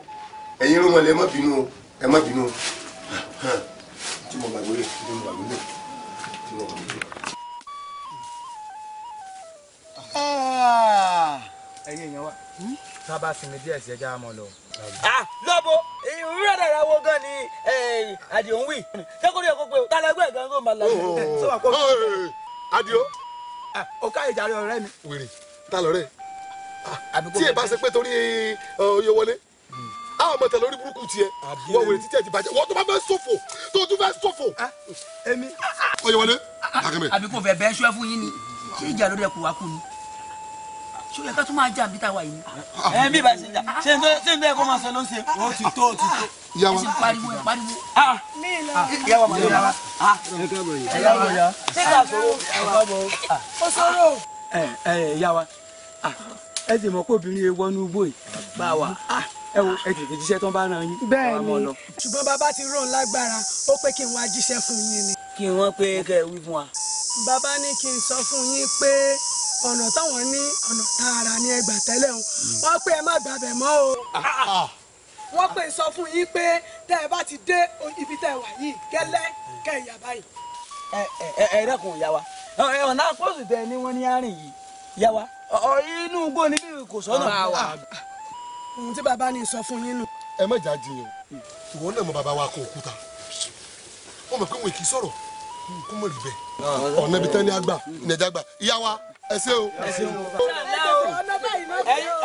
ẹ̀yin ló mọ̀lẹ́ ẹ má bínú o ẹ má bínú o tí mo gbàgbé rẹ̀ tí mo gbàgbé rẹ̀ tí mo gbàgbé rẹ̀. ẹ̀yin èèyàn wa sábà sinmi díẹ̀ sí ẹja mọ́ lọ. lọ́bọ̀ ìwúrẹ́ dàda wo gan ni àdìo ń wí sẹ́kọ̀rì ẹ̀kọ́ pé kálẹ́gbẹ́ gan ló máa lọ. Adio. o ká ìjà rẹ ọ̀rẹ́ mi. wèrè ta lọ rẹ tí ẹ bá ṣe pé torí oyè wọlé àwọn ọmọ tẹ lórí burúkú tiẹ̀ wọ wèrè títí ẹ ti bàjẹ́ wọ́n tó bá fẹ́ ṣòfò tó tún fẹ́ ṣòfò. èmi. oyè wọlé akẹ́mẹ́. àbí kò fẹ́ bẹ́ẹ̀ ṣọ́ fún yín ni ṣé ìjà lórí ẹkùn wa kú ni ṣé o yẹ ká tún máa jà bí táwa yìí. ẹ bí ìbá ṣe jà ṣé n tó yẹ kó máa ṣe ló ń ṣe. ó ti tó. Yawa. ẹ sì pariwo ẹ pariwo. Yawa máa yọ wa. ṣé ká sọ̀rọ̀. ó sọ̀rọ̀. Yawa ẹ sì mọ̀ pé obìnrin ewu ọnú igbó yìí bá wa ẹ wo ẹ tètè jíṣẹ́ tó ń bá ràn yín. bẹ́ẹ̀ ni ṣùgbọ́n bàbá ti rò ń lágbára ó pé kí n wá jíṣẹ́ fún yín ni. kí wọ́n pé kẹ́ ẹ wí fún wa. bàbá ní kí n sọ fún yín pé ọ̀nà táwọn ní ọ̀nà tààrà ní ẹgbà tẹ́lẹ̀ o wọ́n pé ẹ má gbàbẹ̀ mọ́ o. wọ́n pè sọ fún yín pé tẹ́ ẹ bá ti dé ibi tẹ́ ẹ wà yìí gẹ́lẹ́ kẹ́ ẹ yà báyìí. ẹ dẹ́kun ìyá wa ọ̀nà àpòsù tẹ ni wọ́n ní àárín yìí ìyá wa inú igbó ni bí kò sọ́nà. ohun tí bàbá ní sọ fún yín nù. ẹ má jà jiyàn ìwọ náà mọ bàbá wa kó òkúta wọn mọ pé wọn kì í sọ̀rọ̀ kó mọ rí bẹ́ẹ̀ ọ̀nà ibi tán ní àgbà ní ẹja àgbà ìyá wa ẹ ṣé o.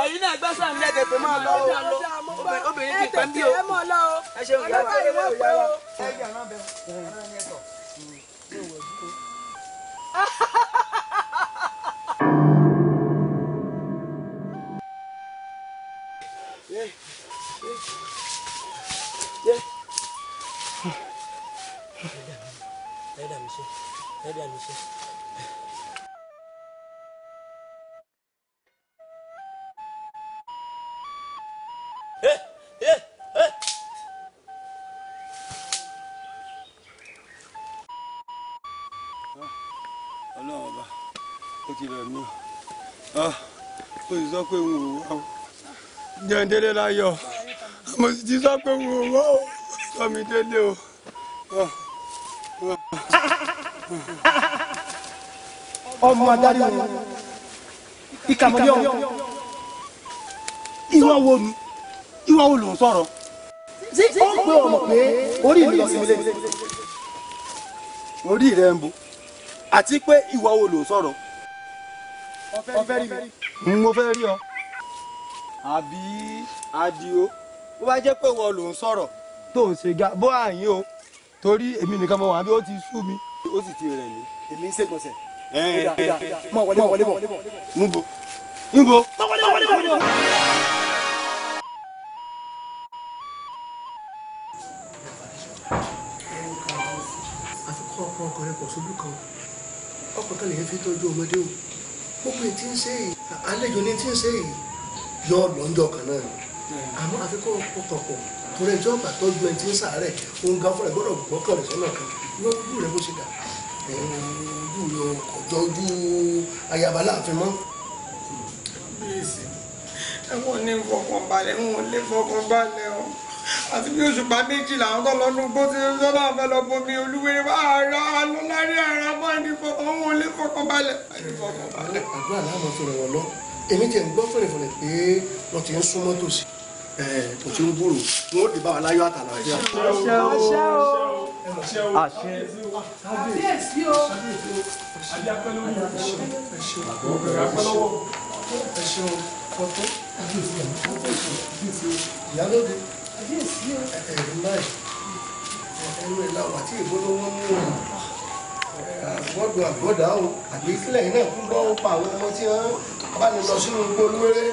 ẹ̀yin náà gbọ́ sáà ní ẹ̀dẹ̀ pé máa lọ obìnrin ti pẹ́ bí o ẹ ṣeun ìyá wa ẹ jẹ́ àná bẹ́ẹ̀. Ọlọ́run ọba ó ti rẹ̀ mí ó sì sọ pé n ò wá o jẹun délé láyọ̀ mo sì ti sọ pé n ò wá o sọ mi délé o. ọmọ adarí wọn ìkàmọ́lé ọ̀hún ìwọ wo ló ń sọ̀rọ̀ ó ń pè ọmọ pé orí mi lọ sí ilé orí rẹ ń bo àti pé ìwọ wo ló ń sọ̀rọ̀ ọfẹ́ rí mi mo fẹ́ rí ọ àbí adio bó bá jẹ́ pé ìwọ ló ń sọ̀rọ̀ tó ń ṣe ga bó àyín o torí èmi nìkan mọ̀ wá bí ó ti sú mi ó sì ti rẹ̀ mí èmi ń ṣègbọ̀nsẹ̀ mọ wọlé bọ̀ níbo. àfikún ọkọ rẹ pọ̀ sójú kan ọkọ̀ kan lè fi tọ́jú ọmọdé o gbogbo ètí ń ṣe yìí àlejò ní tí ń ṣe yìí yọ lọ́njọ́ kan náà àmọ́ àfikún ọkọ̀ pọ̀ torí ẹjọ́ ọgbà tọ́jú ẹni tí ń sàárẹ̀ òun gan fúnra gbọ́dọ̀ gbọ́kàn rẹ̀ sọ́nà kan wọ́n ojú rẹ̀ bó ṣe dà ojú rẹ̀ ọjọ́ ojú ayaba láàfin mọ́. bíyèsí ẹ̀wọ̀n ní fọkànbalẹ̀ wọn lè fọkànbalẹ̀ o àti bí òṣùpá méjì làwọn tó lọ́nu gbó tí ó sọ́nà fẹ́ lọ bomi olúwere bá ara lọ lárí ara mọ́ ẹni fọkàn wọn lè fọkànbalẹ̀. àdúrà láàmú fi ràn wọ́n lọ èmi tẹ̀ ń gbọ́ fẹ̀rẹ̀fẹ̀rẹ̀ pé wọ́n ti ń súnmọ́ tòsí kò tí ń gbòòrò wọn ó dé bá wa láyọ̀ àtàlàfíà. àṣẹ kábíyèsí o. ìyálóde ẹ̀rù náà ẹnu ìlà wà tí ìbólówó mú àgbọ̀dọ̀ àgbọ̀dà o àbí kílẹ̀ yìí náà kún bọ́ pa àwọn ọmọ tí wọ́n bá ní lọ sínú igbó olúwéré.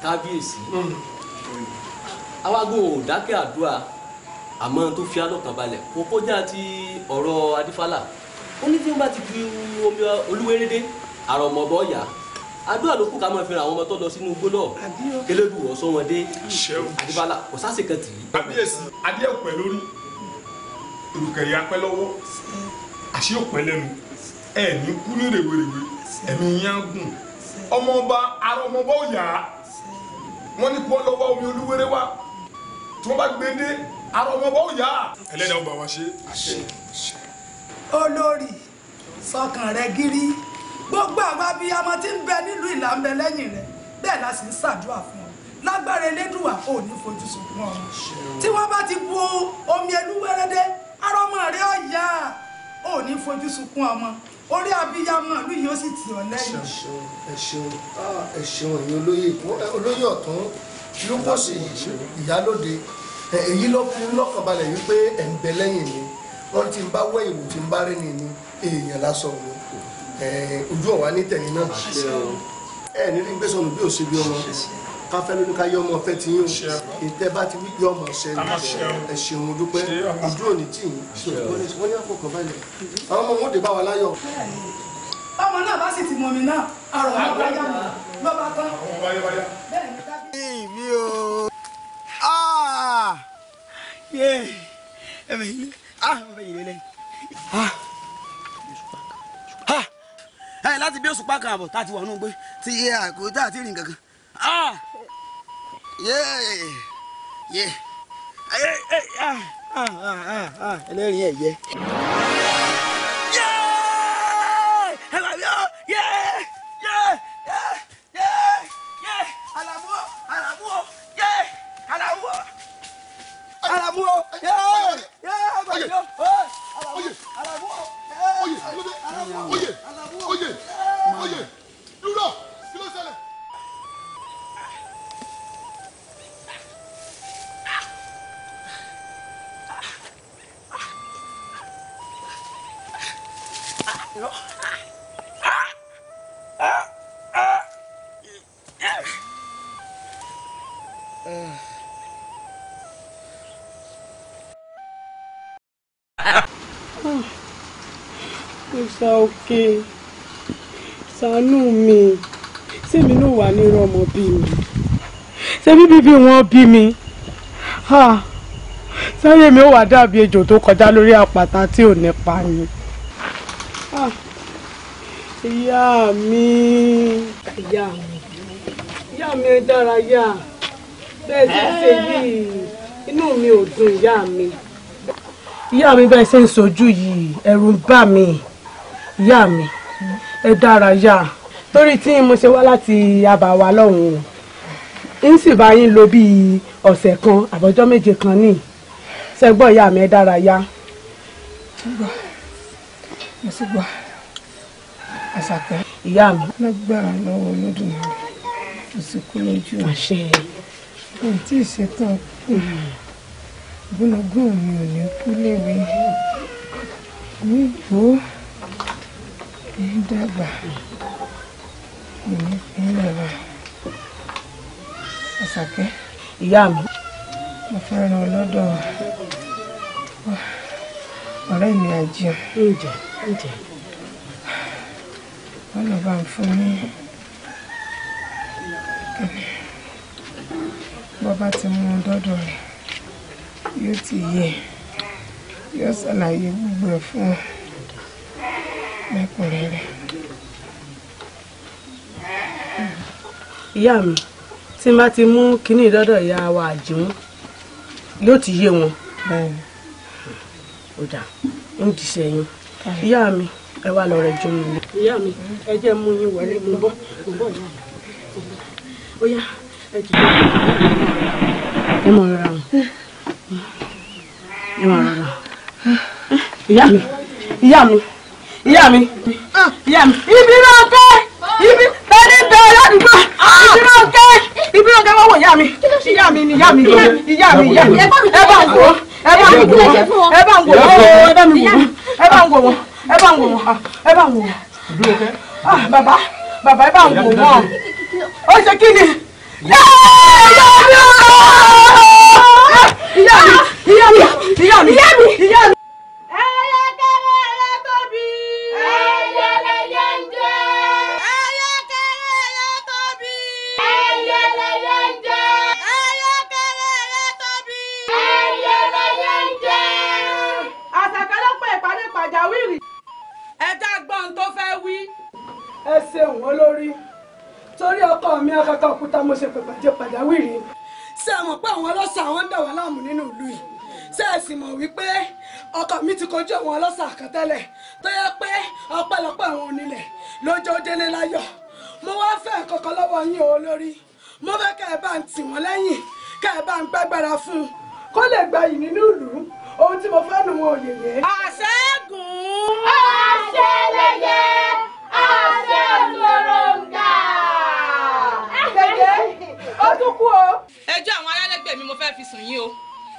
kábíyèsí awágùn ò dákẹ́ àdúrà àmọ́ tó fi alọ́kàn balẹ̀ kó kọjá ti ọ̀rọ̀ adífálà ó ní tí wọ́n bá ti fi omi olúwéré dé àrọ̀mọ̀bọ̀ yá àdúrà ló kù ká máa fi ra àwọn ọmọ tó lọ sínú igbó náà kélédù ọ̀sán wọn dé adífálà kò sáṣe kan tì í. kábíyèsí adé ọ̀pẹ lórí ìrùkẹ̀rẹ̀ apẹ́ lọ́wọ́ àṣé ọ̀pẹ lẹ́nu ẹ̀ ní kú ní rèwerèwe ẹ̀mí yín á gùn ọmọọba àrọ̀mọ̀bọ̀ yá wọ́n ní kí wọ́n lọ́wọ́ omi olúwéré wá tí wọ́n bá gbé dé àrọ̀mọ̀bọ̀ yá ẹlẹ́dàá ọba wa ṣe. olórí sọkàn rẹ gírí gbogbo àwọn abiyamọ tí ń bẹ nílùú ìlà ń bẹ lẹ́yìn rẹ bẹ́ẹ̀ la sì ń ṣàdúrà fún ọ lágbára elédùà ò ní fojú sunkún ọmọ tí wọ́n bá ti bu omi elúwẹrẹdẹ arọmọ rẹ ọyà ò ní fojú sunkún ọmọ orí abiyamọ ìlú yìí ó sì tì ọ lẹ́yìn. ẹ ṣeun ẹ̀yin olóyè ọ̀tún ló kọ sí ìyálóde èyí ló fi lọ́kàn balẹ̀ wípé ẹ̀ ń bẹ lẹ́yìn mi wọ́n ti ń bá wẹ̀yìn wò tí ń bá rẹ́ni ni èèyàn lásán mi ojú ọ̀wá ní tẹ̀yìn náà ẹ ní gbé sọnù bí òṣèlú ọmọ káfẹ́ lóní ká yọ ọmọ fẹ́ ti yín o ìtẹ́ bá ti wí yọ ọmọ ṣẹlẹ̀ ẹ ṣeun dúpẹ́ ojú òní tì yín wọ́n ní àkókò balẹ̀ àwọn ọmọ wọn ò dé bá wa láyọ̀. ọmọ náà bá sì ti mọ mi náà àrò ọmọ bá yá mi lọ́ba tán bẹ́ẹ̀ ni kábíyèsí mi o ẹ̀mí ilé ẹ̀mí ilé lẹ́yìn láti bí òṣùpá kan àbọ̀ tá a ti wà nù gbé tí àkójá àti rìn kankan ẹlẹ́rìí ẹ̀yẹ. Ìsà òkè ṣàánú mi sẹ́mi náà wà ní ọmọ bí mi ṣebí bíbí wọn bí mi sáyé mi ó wà dàbí ejò tó kọjá lórí àpáta tí ò ní pa ni. Ìyá mi ẹ dárayá bẹ́ẹ̀ ṣe ṣe yìí inú mi ò dùn ìyá mi bẹ́ẹ̀ ṣe ń sojú yìí ẹ̀rù ń bà mí ìyá mi ẹ dárayá torí tí mo ṣe wá láti àbàwá lọ́hùn-ún ń sì bá yín lò bíi ọ̀sẹ̀ kan àbọ̀jọ́ méje kan ní ṣẹ́gbọ́n ìyá mi ẹ dárayá. mo sì gbọ́ Àṣàkẹ́ ìyá mi lágbára lọ́wọ́ Olódùmarè mo sì kú lójú àṣẹ mo tí ì ṣetán gúnugún mi ò ní kú léwe ní ìgbó ní dàgbà ní ìpínlẹ̀ wa. Àṣàkẹ́ ìyá mi mo fẹ́ ràn ọ́ lọ́dọ̀ ọ̀rẹ́ mi Àjíọ̀ ǹjẹ́ wọ́n lọ bá ń fún ní bọ́ bá ti mú un dọ́dọ̀ rẹ̀ yóò ti yẹ yóò ṣàlàyé gbogbo ẹ̀ fún ọ lẹ́kùnrẹ́rẹ́. ìyá mi tí n bá ti mú kinní dọ́dọ̀ ìyá wa Àjíún yóò ti yé wọn. bẹ́ẹ̀ni ó dà ń jíṣẹ́ yín ìyá mi ẹ wá lọ rẹ jù mí. ìyá mi ẹ jẹ́ mú yín wọlé mo bọ́ ìyá mi ó yá ẹ jù ẹ mọ̀ rárá ẹ mọ̀ rárá ìyá mi ibi náà kẹ́ ibi tẹ́lẹ̀ bẹ́ẹ̀ ládùúgbò ibi náà kẹ́ wọ́n wò ìyá mi ni ìyá mi ẹ bá ń wò bàbá ẹ bá ń wò wọ́n ó ṣe kí ni ìyá mi. ẹja gbọ́n tó fẹ́ wí. ẹ ṣeun olórí torí ọkọ mi akaka òkúta mo ṣe pèpàdé pàjáwìrì. ṣé ẹ mọ̀ pé àwọn ọlọ́ṣà àwọn ń dà wá láàmú nínú ìlú yìí ṣé ẹ sì mọ̀ wípé ọkọ mi ti kojú àwọn ọlọ́ṣà kan tẹ́lẹ̀ tó yẹ pé ọpẹ́lọpẹ́ àwọn onílẹ̀ lọ́jọ́ délé láyọ̀ mo wá fẹ́ kọ́kọ́ lọ́wọ́ yín olórí mo fẹ́ kẹ́ ẹ bá ń tì wọ́n lẹ́yìn kẹ́ ẹ bá ń gbàgbára fún un kó lè gbayì nínú ìlú ohun tí mo fẹ́ nu wọn ò lè yẹ. àṣẹ́gun. àṣẹlẹyẹ àṣẹ òṣòròǹgà. ó tún kú o. ẹjọ́ àwọn ayálégbé mi mo fẹ́ fi sùn yín o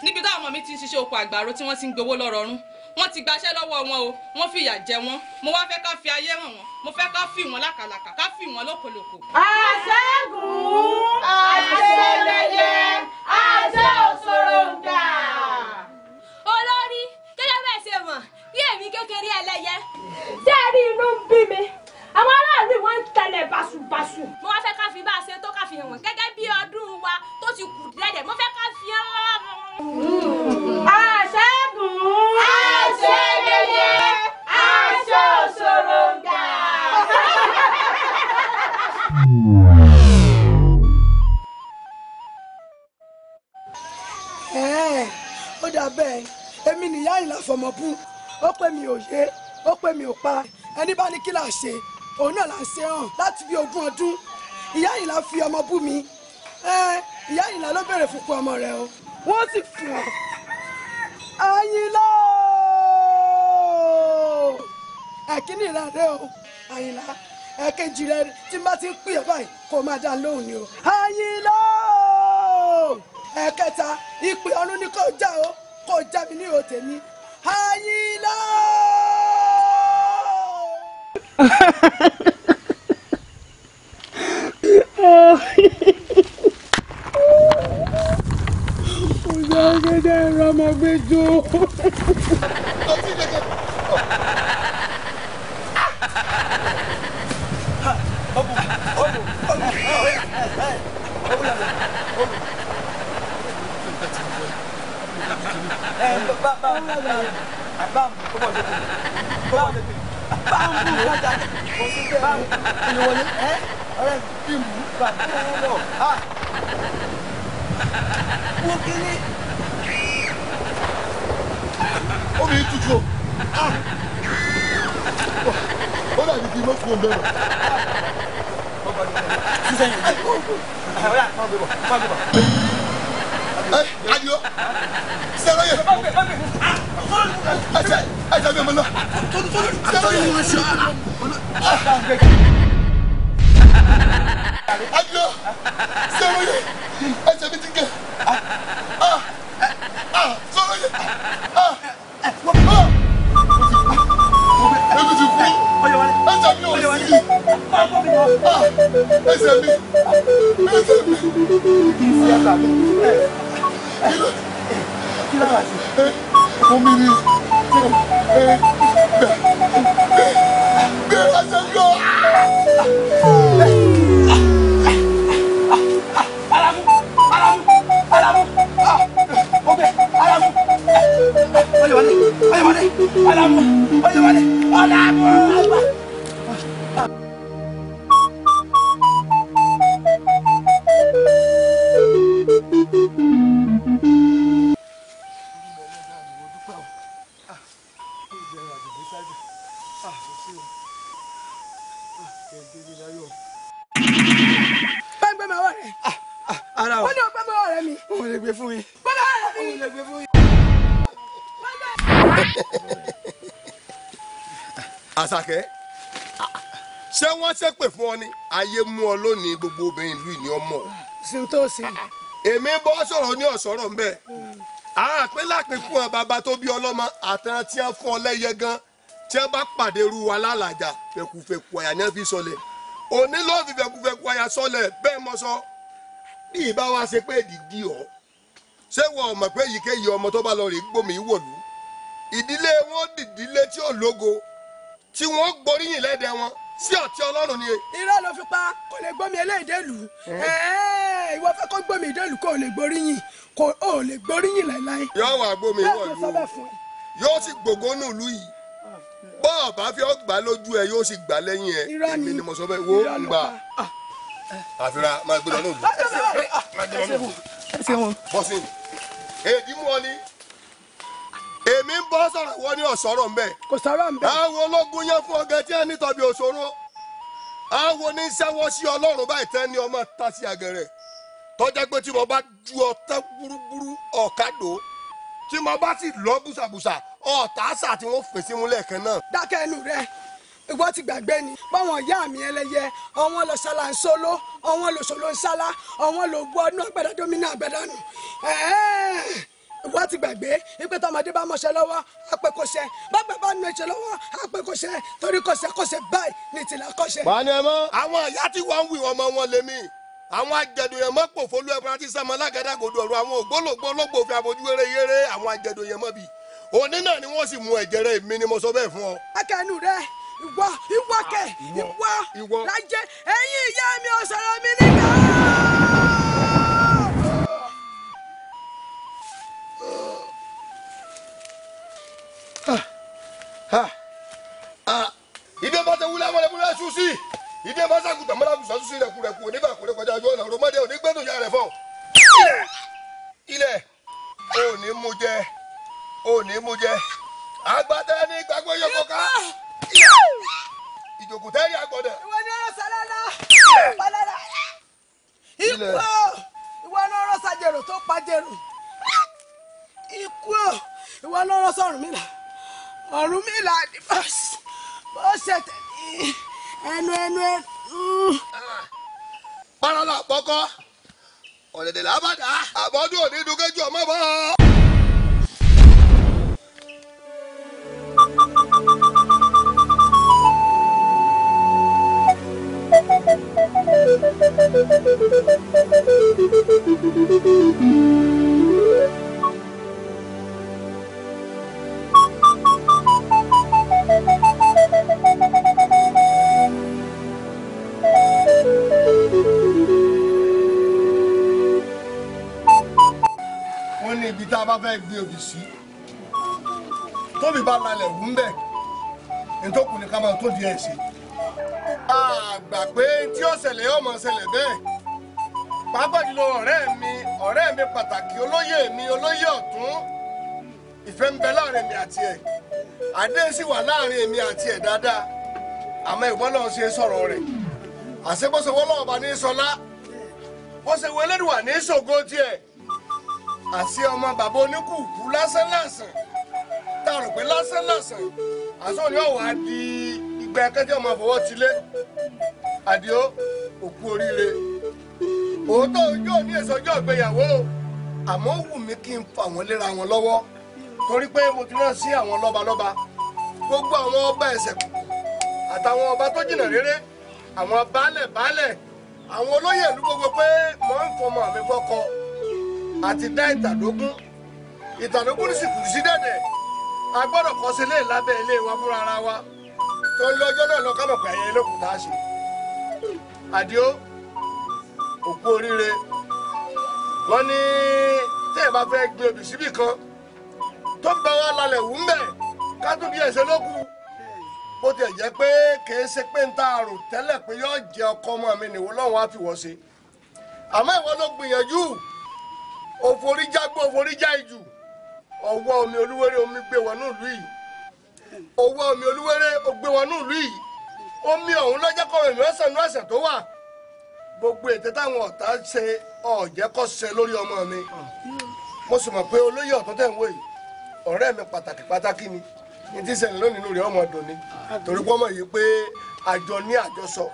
níbi táwọn ọmọ mi ti ń ṣiṣẹ́ oko àgbàro tí wọ́n ti ń gbowó lọ́rọ̀ọ́rùn wọ́n ti gbaṣẹ́ lọ́wọ́ wọn o wọ́n fìyà jẹ wọ́n mo wá fẹ́ ká fi ayé hàn wọ́n mo fẹ́ ká fi wọ́n lákàlàkà ká fi wọ́n lókolòkò. àṣẹ́gun àṣẹlẹyẹ àṣẹ òṣòròǹgà. olórí gẹ́gẹ́ bẹ́ẹ̀ ṣe mọ̀ bí èmi kékeré ẹlẹ́yẹ tí ẹ rí inú ń bí mi àwọn aráàlú wọn ń tẹ̀lé báṣubàṣu. mo wá fẹ́ ká fi bá a ṣe tó ká fi hàn wọ́n gẹ́gẹ́ bí ọdún wa tó ti kù dẹ́dẹ̀ mo fẹ́ ká fi hàn wọ́n. àṣẹ́gun àṣẹlẹyẹ àṣẹ òṣòròǹgà. fọmọ bú ó pè mí ò yé ó pè mí ò pa ẹni bá ní kí là ṣe òun náà là ń ṣe hàn láti bí 20 ọdún ìyá yìí la fi ọmọ bú mi ìyá yìí la ló bèrè fúnpọ̀ ọmọ rẹ o wọ́n sì fún ọ Àyìnlá ẹ̀kíní rẹ o Àyìnlá ẹ̀kejì rẹ tí n bá ti ń pè ọ́ báyìí kó o máa dá lóhùn ni o Àyìnlá ẹ̀kẹta ìpè ọ̀run ni kò já o kò já mi ní ihò tèmi Àyìnlá. Ọjà gẹ́gẹ́ ẹ̀rọ ọmọ gbé jó. Omi tutù o. Ó dàbí kí n mọ́ fún un bẹ́ẹ̀. Adio, sẹ́rọ̀ yẹ. Ẹ̀jẹ̀ mi mọ̀ náà. Sẹ́rọ̀ yẹ. Adio, sẹ́rọ̀ yẹ. Ẹ̀jẹ̀ mi ti gẹ̀. Sẹ́rọ̀ yẹ. Ebi ti kú. Ẹ̀jẹ̀ mi ò sí. Ẹ̀jẹ̀ mi. Omi ni gbé ẹsẹ̀ yọ. Àṣàkẹ́, ṣé wọ́n ṣépè fún ọ ni ayé mú ọ lónìí gbogbo obìnrin ìlú ìní ọmọ. Ṣé tó ṣe? Èmi bọ́ sọ̀rọ̀ ní ọ̀sọ̀rọ̀ ń bẹ̀. Àwọn àpínlápín fún ọ bàbá tó bí ọlọ́mọ àtàn tí wọ́n fún ọ lẹ́yẹ gan tí wọ́n bá pàdé ru wa lálàjà fẹ̀kùfẹ̀kù àyà ní fi sọlẹ̀. Òní ló fi fẹ̀kùfẹ̀kù àyà sọlẹ̀ bẹ́ẹ̀ mọ sọ. Bí ìbá wa ṣe pé ìdí ọ̀ ṣé wọ́n mọ̀ pé èyíkéyìí ọmọ tó bá lọ rè gbòmí wọ̀lú. Ìdílé wọn dìdílé tí ò lógo tí wọ́n gboríyìn lẹ́dẹ̀ wọn sí ọ̀tí Ọlọ́run ni. Irọ́ ló fi pa kò lè gbómi eléyìí ìlú. Ìwọ fẹ́ kó gbómi ìdélù kò lè gboríyìn kò ò lè gboríyìn láíláí. Yóò wá gbómi ìwọ̀lú o yóò sì gbogbo nù ìlú yìí bọ́ọ̀ bá fi ọgbà lójú ẹ yóò sì gbà lẹ́yìn ẹ èmi ni mo sọ bẹ́ẹ̀ wo ń gbà àfihàn máa gbé lọ lóòlù bọ́sì èdè mú ọ ni èmi ń bọ́ sọ̀rọ̀ wọ́n ní ọ̀sọ̀rọ̀ ń bẹ̀. Kò sọ̀rọ̀ ń bẹ̀. Àwọn ológun yẹn fún ọgẹ tí ẹ ní tọ́bi òṣòro. Àwọn oníṣẹ́wọ́ sí Ọlọ́run báyìí tẹ́ ní ọmọ ta sí àgẹ̀rẹ̀. Tọ́jà pé tí mo bá ju ọ̀tá burúburú ọ̀kadò tí mo bá sì lọ bùsàbùsà ọ̀tá àṣà tí wọ́n fèsì mú lẹ́ẹ̀kan náà. Dákẹ́ ẹnu rẹ̀ ìwọ ti gbàgbé ni báwọn ìyá mi ẹlẹ́yẹ ọ̀wọ́n lọ ṣàlà ń solo ọ̀wọ́n lọ ṣòlo ń ṣálá ọ̀wọ́n lọ gbọ́ ọdún àgbàdàdómìnà àgbàdànù. Ìwọ ti gbàgbé ìpè tọmọdé bá mọṣẹ lọ́wọ́ àpèkọṣẹ bàbá bá nu ẹṣẹ lọ́wọ́ àpèkọṣẹ torí kọṣẹ báyìí ní tìlà kọṣẹ. Báni ẹ mọ. Àwọn ìyá tí wọ́n ń wí ọmọ wọn lèmi àwọn àjẹdùn yẹn mọ pòfólú ẹfọn àti sẹmọ alágàdàgòdò ọ̀rọ̀ àwọn ògbólógbó ológbò fi àbójú eré yéré àwọn àjẹdùn yẹn mọ bi òní náà ni wọ́n sì mú ẹ̀jẹ̀ rẹ̀ mi ni mo sọ bẹ́ẹ̀ fún ọ. Akẹ́nu rẹ ìwọ kẹ ìwọ lájẹ ẹ̀yin ìyá mi ò sọ̀rọ̀ mi nígbà. Ìdè bá tẹ wúlẹ̀ àwọn ẹ̀múlẹ̀ ṣú sí ìdè bá sàkùtà mọ́lá kùsà ṣú sí rẹ̀kùrẹ̀kù oníbà kò lè kọjá ojú ọ̀nà òròmọdé òní gbẹ́dùn ya rẹ̀ fọ́. Ilẹ̀ òní mú jẹ Agbadẹ ní gbàgbọ́ yọkọ̀ ká. Ìjòkó tẹ́rì agbọ̀dẹ̀. Ìwọ ni ọ̀rọ̀ sàlálà. Sàlálà. Ikú o. Ìwọ ni ọ̀rọ̀ sàjèrò tó pàjèrò. Ikú o. Ìwọ ni ọ̀rọ̀ sọ̀rùnmìlà. Ọ̀rúnmìlà ni bó ṣe tẹ̀lé ẹnu. Párọ̀lá àpọ́kọ́. Ọ̀dẹ̀dẹ̀ làbàdà. Àbọ̀dún òní dúkẹ́jù ọmọ bọ́. Wọ́n ní ibi tá a bá fẹ́ gbé obì sí tóbi bá lalẹ̀ wú ń bẹ̀ nítòkù ní ká máa tó di ẹ̀ ṣe. Àgbà pé tí ó ṣẹlẹ̀ yóò máa ṣẹlẹ̀ bẹ́ẹ̀ pàápàá jùlọ ọ̀rẹ́ mi pàtàkì olóyè mi olóyè ọ̀tún ìfẹ́ ń bẹ láàrin mi àti ẹ̀ àdé sì wà láàrin èmi àti ẹ̀ dáadáa àmọ́ ìwọ́n náà ṣe sọ̀rọ̀ rẹ̀ àṣebọ́sowọ́ náà bá ní sọlá bó ṣe wo Elédùwà ní ṣògo tiẹ̀ àṣì ọmọ bàbá oníkùkù lásánlàsàn tá a rò pé lásánlàsàn àṣọ ni ọ̀wá di ìgbà ẹ̀kẹ́jẹ́ ọmọ fọwọ́ tilé àdìó òkú oríire òótọ́ ojú òní èso ọjọ́ ìgbéyàwó àmọ́ wù mí kí n fà wọ́n léra wọn lọ́wọ́ torí pé mo ti rán sí àwọn lọ́balọ́ba gbogbo àwọn ọba ẹ̀sẹ̀ àtàwọn ọba tó jìnnà réré àwọn baálẹ̀ àwọn olóyè ìlú gbogbo pé mò ń fọmọ mi fọ́kọ àti dá ìtàdógún sì kù sí dẹ̀dẹ̀ a gbọ́dọ̀ kọ́ sí ilé lábẹ́ ilé wa fúnra ara wa tó ń lọ́jọ́ náà lọ kámọ̀ pé ayẹyẹ lókun tá a ṣe àdìó òkú oríire wọ́n ní tẹ́ ẹ bá fẹ́ gbé obì síbì kan tó ń bá wa lálẹ́ wù ń bẹ̀ ká tó bí ẹ̀ṣẹ̀ lókù bó tiẹ̀ jẹ́ pé kìí ṣe pé ń ta àrò tẹ́lẹ̀ pé yóò jẹ ọkọ ọmọ mi nìwọ lọ́wọ́ á fi wọ́ ṣe àmọ́ ìwọ ló gbìyànjú òforíjágbó òforíjá ìjù ọwọ́ omi olúwéré omi gbé wọnú ìlú yìí ọwọ́ omi olúwéré ó gbé wọnú ìlú yìí omi ọ̀hún lọ́jọ́ kọ́ èmi ọ̀sẹ̀ nú ẹ̀sẹ̀ tó wà gbogbo ètè táwọn ọ̀tá ṣe ọ̀jẹ́ kọ́ ṣe lórí ọmọ mi mo sì mọ̀ pé olóyè ọ̀tún tẹ̀ ń wò yìí ọ̀rẹ́ mi pàtàkì ni ní tí ṣẹlẹ̀ lónìí inú rẹ̀ ọmọ ọdún ni torí pé ọmọ yìí pé àjọ ní àjọsọ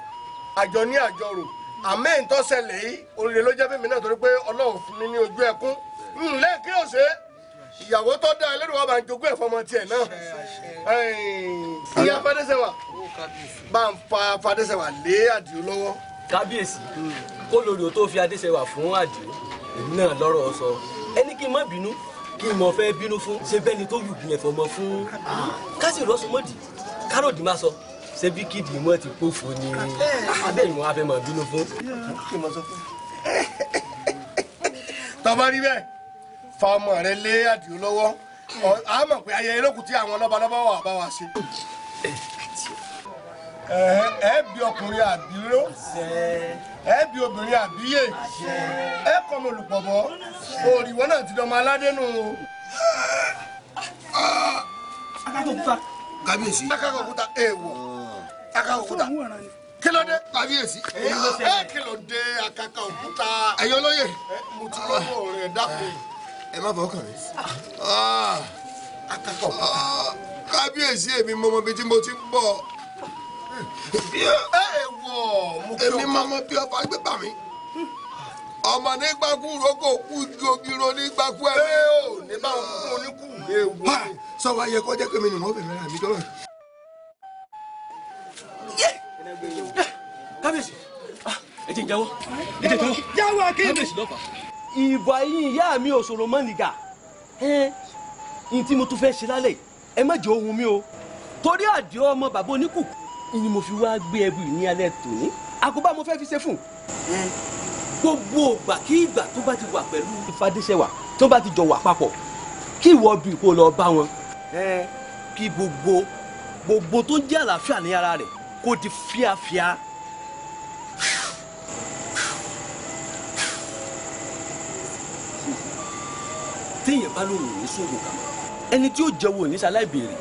àjọ ní àjọrò àmọ́ ìtọ́sẹ̀lẹ̀ yìí oríire ló jẹ́ fẹ́mi náà torí pé Ọlọ́run fún mi ní ojú ẹkún lẹ́ẹ̀kí ọ̀sẹ̀ ìyàwó tó dá ẹlẹ́rìí wa bá ń jogún ẹ̀fọ́ ọmọ tiẹ̀ náà ìyá Fadésẹwà bá ń fa Fadésẹwà lé Àdìó lọ́wọ́. kábíyèsí kó lórí o tó fi Adésẹwà fún Àdìó èmi náà lọ́rọ̀ sọ ẹni kí n má bínú kí n mọ̀ fẹ́ bínú fún ṣe bẹ́ni tó yùkú yẹn fọmọ fún kásì rọ́ṣọmọ́dì káròdì má sọ ṣé bí kídì mọ́ ti pòfo ni abẹ́yìn wọn á fẹ́ mọ̀ bínú fún. tọ́ba rí bẹ́ẹ̀ fa ọmọ rẹ lé Àdìó lọ́wọ́ a mọ̀ pé ayẹyẹ lókun tí àwọn lọ́balọ́ba wà bá wa ṣe. ẹ bí ọkùnrin àbíró ẹ bí obìnrin àbíyè ẹ kọ́ ọmọ olùpọ̀bọ òrìwọ́ náà ti dọ́mọ aládé nù. kábíyèsí. akákọ̀ọ́kúta èèwọ̀ akákọ̀ọ́kúta kí ló dé kábíyèsí kí ló dé akákọ̀ọ́kúta. ẹ̀yin olóyè mo ti lọ́wọ́ rẹ̀ dákun. ẹ má fọkàn mi. akákọ̀ọ́kúta. kábíyèsí èmi mọ ibi tí mo ti ń bọ̀. èmi máa mọ bí ọba gbé bà mí. ọmọ nígbàkú roko kú gogiro nígbàkú ẹ̀mí. ní báwọn kúkú oníkù ewu. sọ wa yẹ kọjá pé mi ni mo fẹ́ mẹ́ra mi tọ́lọ̀. kábíyèsí ẹ jẹ́ ìjáwọ́ ẹ jẹ́ ìjáwọ́. jáwọ́ kí ni. kábíyèsí lọ́fà. ìbà yín ìyá mi ò sọ̀rọ̀ mọ́ nìgà ní tí mo tún fẹ́ ṣe lálẹ́ ẹ má jẹ́ ohun mi o torí Àdìó ọmọ bàbá oníkùkù ni mo fi wá gbé ẹbí ní alẹ́ tòní àkóbá mo fẹ́ fi ṣe fún gbogbo ìgbà kí ìgbà tó bá ti wà pẹ̀lú Fadésẹwà tó bá ti jọ wà papọ̀ kí ìwọ bí kó lọ bá wọn kí gbogbo tó ń jẹ́ àlàáfíà ní ara rẹ̀ kó di fíafíà. téèyàn bá lóun ò ní sóògùn kàmọ́ ẹni tí ó jẹ́wọ́ ò ní ṣaláì béèrè.